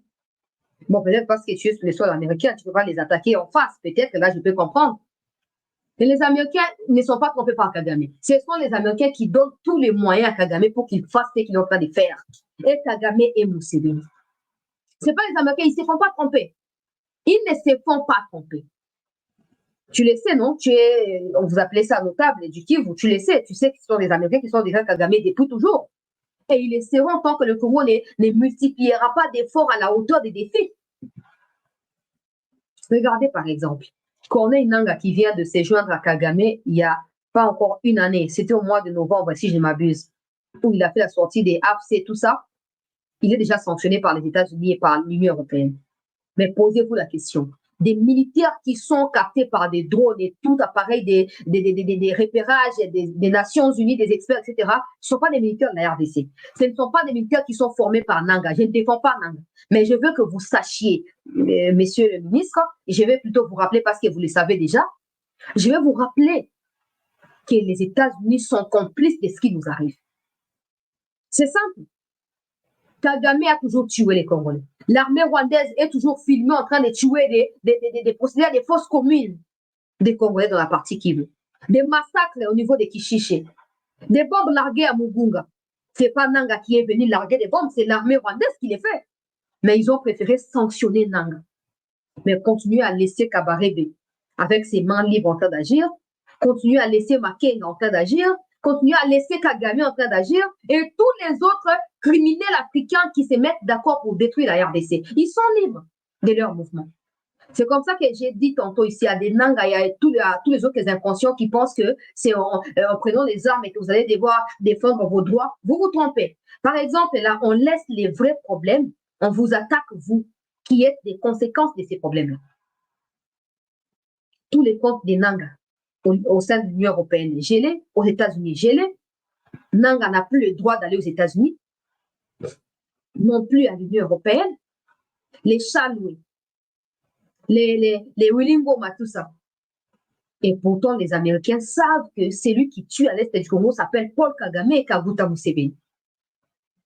Bon, peut-être parce que tu es sur le sol américain, tu ne peux pas les attaquer en face. Peut-être que là, je peux comprendre. Mais les Américains ne sont pas trompés par Kagame. Ce sont les Américains qui donnent tous les moyens à Kagame pour qu'il fasse ce qu'il est en train de faire. Et Kagame et Museveni. Ce n'est pas les Américains, ils ne se font pas tromper. Ils ne se font pas tromper. Tu le sais, non? On vous appelait ça notable du Kivu, tu le sais. Tu sais que ce sont les Américains qui sont déjà Kagame depuis toujours. Et ils le seront tant que le Congo ne multipliera pas d'efforts à la hauteur des défis. Regardez par exemple, Corneille Nangaa qui vient de se joindre à Kagame il n'y a pas encore une année, c'était au mois de novembre si je ne m'abuse, où il a fait la sortie des AFC, tout ça, il est déjà sanctionné par les États-Unis et par l'Union européenne. Mais posez-vous la question, des militaires qui sont captés par des drones et tout appareil, des repérages des Nations Unies, des experts, etc., ce ne sont pas des militaires de la RDC. Ce ne sont pas des militaires qui sont formés par Nangaa. Je ne défends pas Nangaa. Mais je veux que vous sachiez, messieurs le ministre, et je vais plutôt vous rappeler parce que vous le savez déjà, je vais vous rappeler que les États-Unis sont complices de ce qui nous arrive. C'est simple. Kagame a toujours tué les Congolais. L'armée rwandaise est toujours filmée en train de tuer des procédures, des fausses communes des Congolais dans la partie Kivu. Des massacres au niveau de Kishiché. Des bombes larguées à Mugunga. Ce n'est pas Nangaa qui est venu larguer des bombes, c'est l'armée rwandaise qui les fait. Mais ils ont préféré sanctionner Nangaa. Mais continuer à laisser Kabarebe avec ses mains libres en train d'agir, continuer à laisser Makenga en train d'agir, continuer à laisser Kagame en train d'agir et tous les autres criminels africains qui se mettent d'accord pour détruire la RDC. Ils sont libres de leur mouvement. C'est comme ça que j'ai dit tantôt ici à des Nangaa et à tous les autres inconscients qui pensent que c'est en prenant les armes et que vous allez devoir défendre vos droits. Vous vous trompez. Par exemple, là, on laisse les vrais problèmes, on vous attaque, vous, qui êtes des conséquences de ces problèmes-là. Tous les comptes des Nangaa au sein de l'Union européenne gelés, aux États-Unis gelés. Nangaa n'a plus le droit d'aller aux États-Unis, non plus à l'Union européenne. Les Chalouis, les Willingoma, tout ça. Et pourtant, les Américains savent que celui qui tue à l'est du Congo s'appelle Paul Kagame et Kaguta Museveni.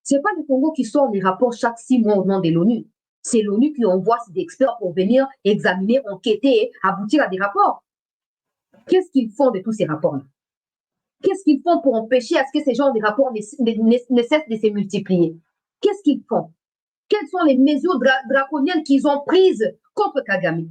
Ce n'est pas le Congo qui sort des rapports chaque 6 mois au nom de l'ONU. C'est l'ONU qui envoie ses experts pour venir examiner, enquêter et aboutir à des rapports. Qu'est-ce qu'ils font de tous ces rapports-là? Qu'est-ce qu'ils font pour empêcher à ce que ces genres de rapports ne cessent de se multiplier? Qu'est-ce qu'ils font? Quelles sont les mesures draconiennes qu'ils ont prises contre Kagame?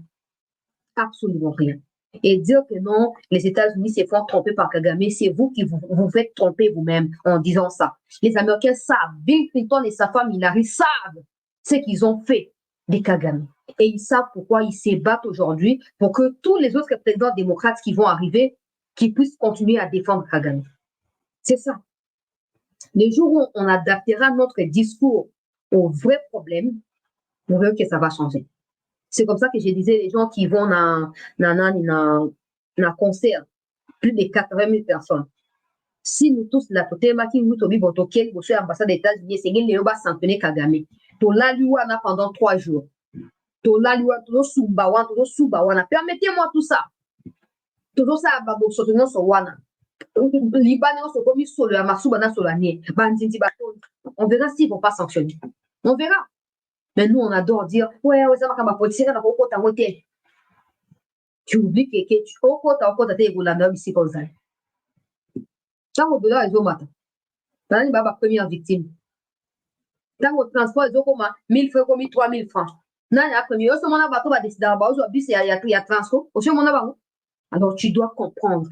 Absolument rien. Et dire que non, les États-Unis se font tromper par Kagame, c'est vous qui vous faites tromper vous-même en disant ça. Les Américains savent, Bill Clinton et sa femme Hillary savent ce qu'ils ont fait de Kagame. Et ils savent pourquoi ils se battent aujourd'hui pour que tous les autres présidents démocrates qui vont arriver, qu'ils puissent continuer à défendre Kagame. C'est ça. Le jour où on adaptera notre discours aux vrais problèmes, vous verrez que ça va changer. C'est comme ça que je disais, les gens qui vont dans un concert, plus de 80 000 personnes. Si nous tous, la côté, nous tobi botokel, vous êtes ambassade des États-Unis, c'est qu'il va sanctionner Kagame. To la liwana pendant 3 jours. To la liwana, to subawana, to subawana. Permettez-moi tout ça. Tout ça, babo, sotenons sur wana. Libanais, sont commis sur le Massoubana sur l'année. On verra s'ils ne vont pas sanctionner. On verra. Mais nous, on adore dire, ouais, ça va comme un policier, ça va au côté à côté. Tu oublies que tu au côté à côté, tu es ici comme ça. Tant au delà, ils ont matin. Tant il va la première victime. Tant au transport, ils ont comme 1000 francs, comme 3000 francs. Non, il y a premier. Au moment où on va décider d'abord, il y a transport. Au moment où alors, tu dois comprendre.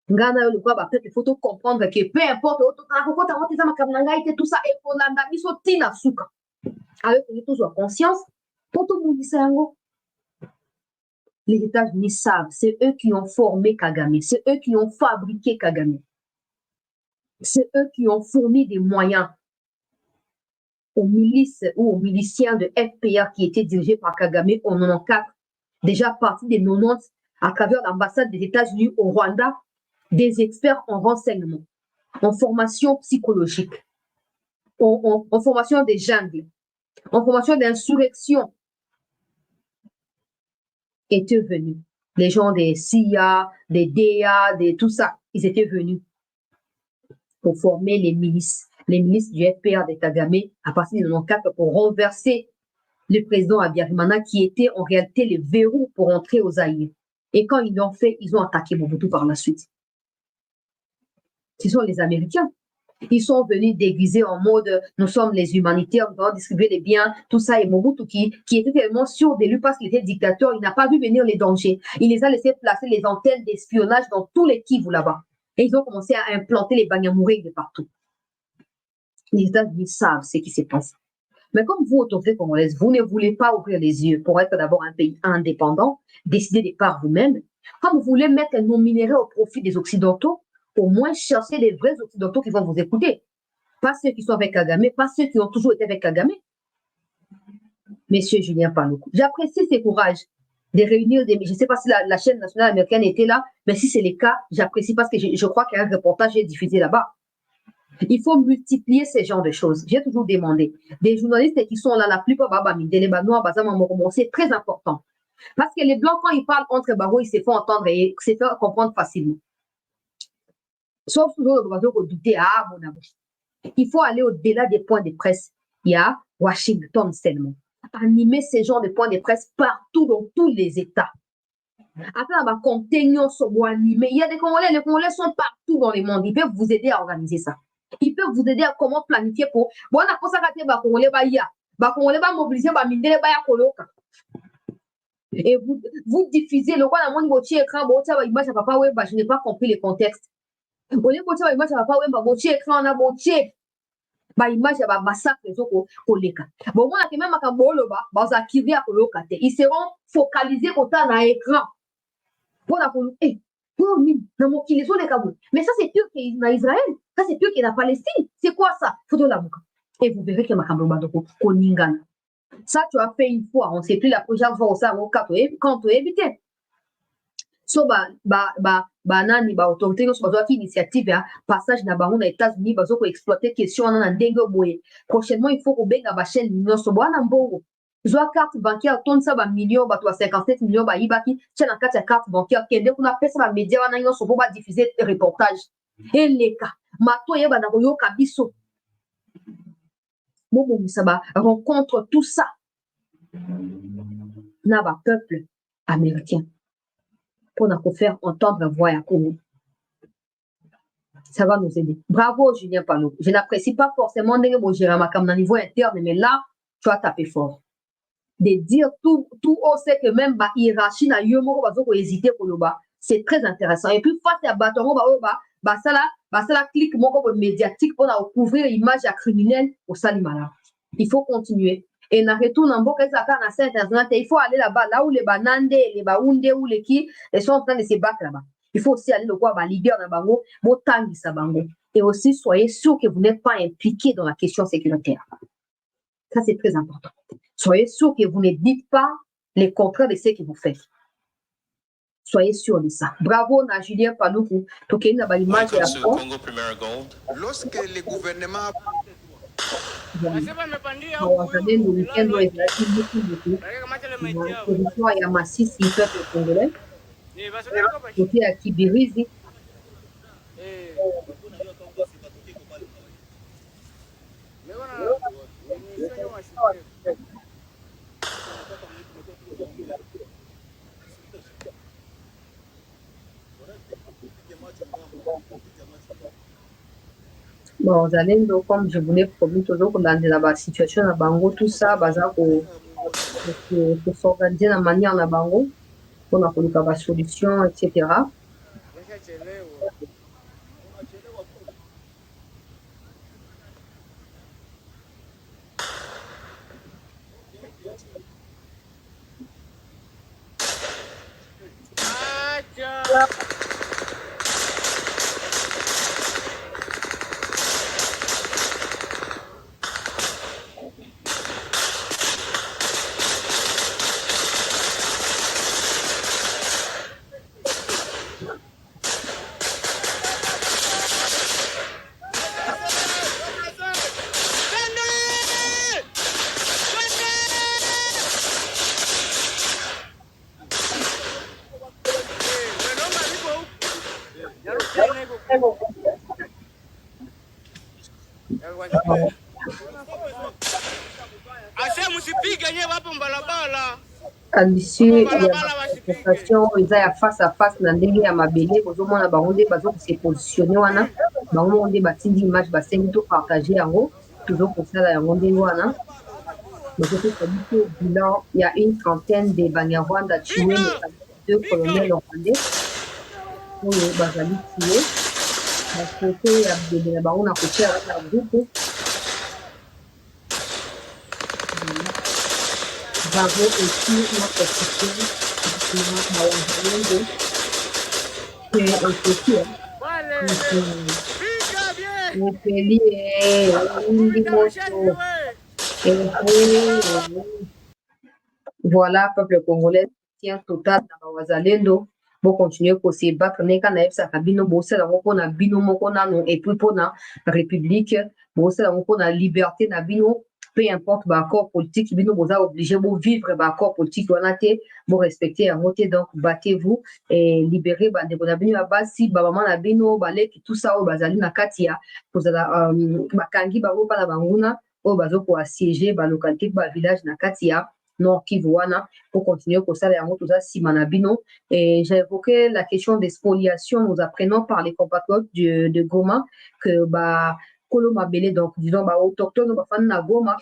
Il faut comprendre que peu importe, tout ça, il faut l'amener sur avec tous en conscience, pour tout le monde. Les États-Unis savent, c'est eux qui ont formé Kagame, c'est eux qui ont fabriqué Kagame. C'est eux qui ont fourni des moyens aux milices ou aux miliciens de FPR qui étaient dirigés par Kagame en 94, déjà parti des 90 à travers l'ambassade des États-Unis au Rwanda, des experts en renseignement, en formation psychologique, en formation des jungles, en formation d'insurrection, étaient venus. Les gens des CIA, des DA, tout ça, ils étaient venus pour former les milices du FPR de Kagame à partir de 1994 pour renverser le président Habyarimana qui était en réalité le verrou pour entrer aux Zaïre. Et quand ils l'ont fait, ils ont attaqué Mobutu par la suite. Ce sont les Américains. Ils sont venus déguisés en mode nous sommes les humanitaires, nous allons distribuer les biens, tout ça. Et Mobutu qui était tellement sûr de lui parce qu'il était dictateur, il n'a pas vu venir les dangers. Il les a laissés placer les antennes d'espionnage dans tous les Kivu là-bas. Et ils ont commencé à implanter les Banyamulenge de partout. Les États-Unis savent ce qui se passe. Mais comme vous, autorités congolaises, vous ne voulez pas ouvrir les yeux pour être d'abord un pays indépendant, décider des par vous-même, comme vous voulez mettre nos minéraux au profit des Occidentaux, au moins chercher les vrais Occidentaux qui vont vous écouter. Pas ceux qui sont avec Kagame, pas ceux qui ont toujours été avec Kagame. Monsieur Julien Paluku, j'apprécie ces courages de réunir des... Je ne sais pas si la chaîne nationale américaine était là, mais si c'est le cas, j'apprécie parce que je crois qu'il y a un reportage diffusé là-bas. Il faut multiplier ces genres de choses. J'ai toujours demandé. Des journalistes qui sont là, la plupart, des Noirs, c'est très important. Parce que les Blancs, quand ils parlent entre barreaux, ils se font entendre et se font comprendre facilement. Sauf toujours le oiseau douter, il faut aller au-delà des points de presse. Il y a Washington seulement. Animer ces genres de points de presse partout dans tous les États. Après, on va contenir animer. Il y a des Congolais, les Congolais sont partout dans le monde. Ils peuvent vous aider à organiser ça. Ils peuvent vous aider à comment planifier pour. Bon, on a pensé à faire Congolais, Congolais va mobiliser, et vous diffusez le roi, la monde, votre écran, image à papa, je n'ai pas compris le contexte. Au lieu de image à papa, votre écran, on a votre image à massacre les autres collègues. Bon, moi, même à Kamboloba, ils seront focalisés autant dans l'écran. Pour la mais ça, c'est pire qu'en Israël. Ça, c'est pire qu'en Palestine. C'est quoi ça? Et vous verrez que ça, tu as fait une fois. On ne sait plus la prochaine fois quand tu éviter. So, nani, autorité, qui initiative, passage na bango na États-Unis, pour exploiter question en dengue boye. Prochainement, il faut qu'on benga ba chaîne, non, so, mbongo. Zoa carte bancaire, ton ça, millions, 57 millions, ibaki, tiens, en carte bancaire, kende, on appelle ça, média, on a une sobo, diffuser des reportages. Et les cas, mato, yeba, na royo, kabiso. Bon, ça va, rencontre tout ça. N'a pas peuple américain. Pour nous faire entendre la voix à Congo. Ça va nous aider. Bravo, Julien Paluku. Je n'apprécie pas forcément de niveau interne, mais là, tu as tapé fort. De dire tout haut, c'est que même la hiérarchie n'a yomo va hésiter pour le bas. C'est très intéressant. Et puis, face à bâton, ça clique médiatique pour couvrir l'image criminelle au Salimala. Il faut continuer. Et na retourne en boka ça na scène internationale, il faut aller là-bas, là où les Banande, les Baoundé ou les qui, ils sont en train de se battre là-bas. Il faut aussi aller le voir leader na bango, motangi sa bango. Et aussi soyez sûr que vous n'êtes pas impliqué dans la question sécuritaire. Ça c'est très important. Soyez sûr que vous ne dites pas les contraires de ce que vous faites. Soyez sûr de ça. Bravo na Julien Paluku pour qu'il y ait une image de la France. Lorsque le gouvernement wazalendo wikendo position ya Masisi peuple congolais côté ya Kibirizi bon, Zalendo, comme je vous l'ai promis toujours dans la situation à Bango, tout ça, pour s'organiser de manière à Bango, pour la solution, etc. À l'issue ya manifestation eza ya face à face na ndenge ya mabele ozomona bango nde se positionner wana bango nde batindi image basengi topartage yango tozokosala yango ndenge wana bazopesa biso bilan ya une trentaine de banyarwanda tués notamment 2 colonels rwandais oyo bazali tués bafoto ya bebe na bango na kotia na groupe bravo aussi notre soutien na wazalendo epeli elingi moto voilà peuple congolais soutien total na bawazalendo bokontinue kose battre ndenge nayebisaka bino bosala yango mpona bino moko nano epuis mpona république bosala yango mpona liberté na bino peu importe baaccord politique bino boza obligé bovivre baaccord politique wana te borespecte yango te donc battez-vous et libérez bandeko na bino ya basi bamama na bino baleki tout ça oyo bazali na kati ya kozala bakangi bango mpa na banguna oyo bazokoassiéger balocalité bavillage na kati ya Nord Kivu wana pour continuer kosala yango toza nsima na bino. Et j'ai évoqué la question des spoliations. Nous apprenons par les compatriotes de Goma que kolo mabele donc disons autochtone bafana na Goma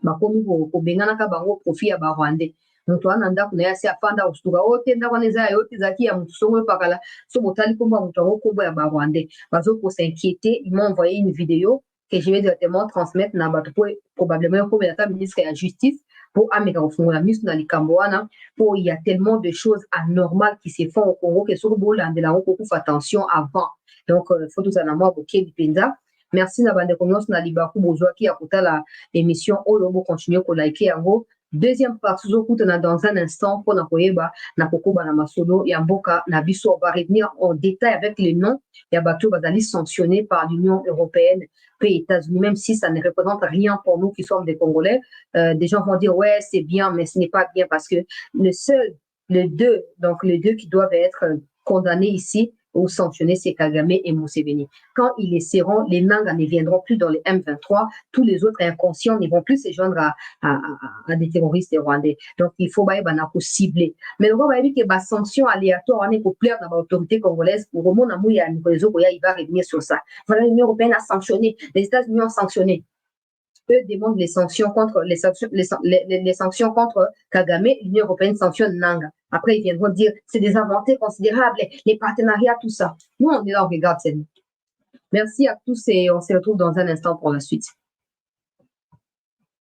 bakomi kobenganaka bango profit ya barwandais moto wana ndako na ye asi afanda kosuka oyo te ndako wana eza yo te ezalaki ya motu songo epakala so botali nkombo ya moto yango nkombo ya barwandais bazokosinquiéter. Ils m'ont envoyé une vidéo que je vais directement transmettre na bato po probablement okomela ministre ya justice pour ameka kofungola miso na likambo wana po il y a tellement de choses anormales qui se font au Congo que soki bolandela yango kokufa attention avant. Donc faut tozala na mwa bokebi mpenza. Merci na bandeko nyonso na libaku bozwaki ya kotala émission oyo bokontinue kolike yango. Deuxième partie tozokutana dans un instant mpona koyeba na kokoba na masolo ya mboka na biso. On va revenir en détail avec les noms ya bato bazali sanctionnés par l'Union européenne et États-Unis, même si ça ne représente rien pour nous qui sommes des Congolais. Des gens vont dire ouais c'est bien, mais ce n'est pas bien parce que les deux qui doivent être condamnés ici ou sanctionnés, c'est Kagame et Museveni. Quand ils laisseront, les Nanga ne viendront plus dans les M23, tous les autres inconscients ne vont plus se joindre à des terroristes rwandais. Donc il faut cibler. Mais on va dire que les sanctions aléatoires pour plaire dans l'autorité congolaise, pour le monde, il va revenir sur ça. Voilà, l'Union européenne a sanctionné, les États-Unis ont sanctionné. Eux demandent les sanctions contre les sanctions contre Kagame, l'Union européenne sanctionne Nanga. Après, ils viendront dire c'est des avancées considérables, les partenariats, tout ça. Nous, on est là, on regarde. Merci à tous et on se retrouve dans un instant pour la suite.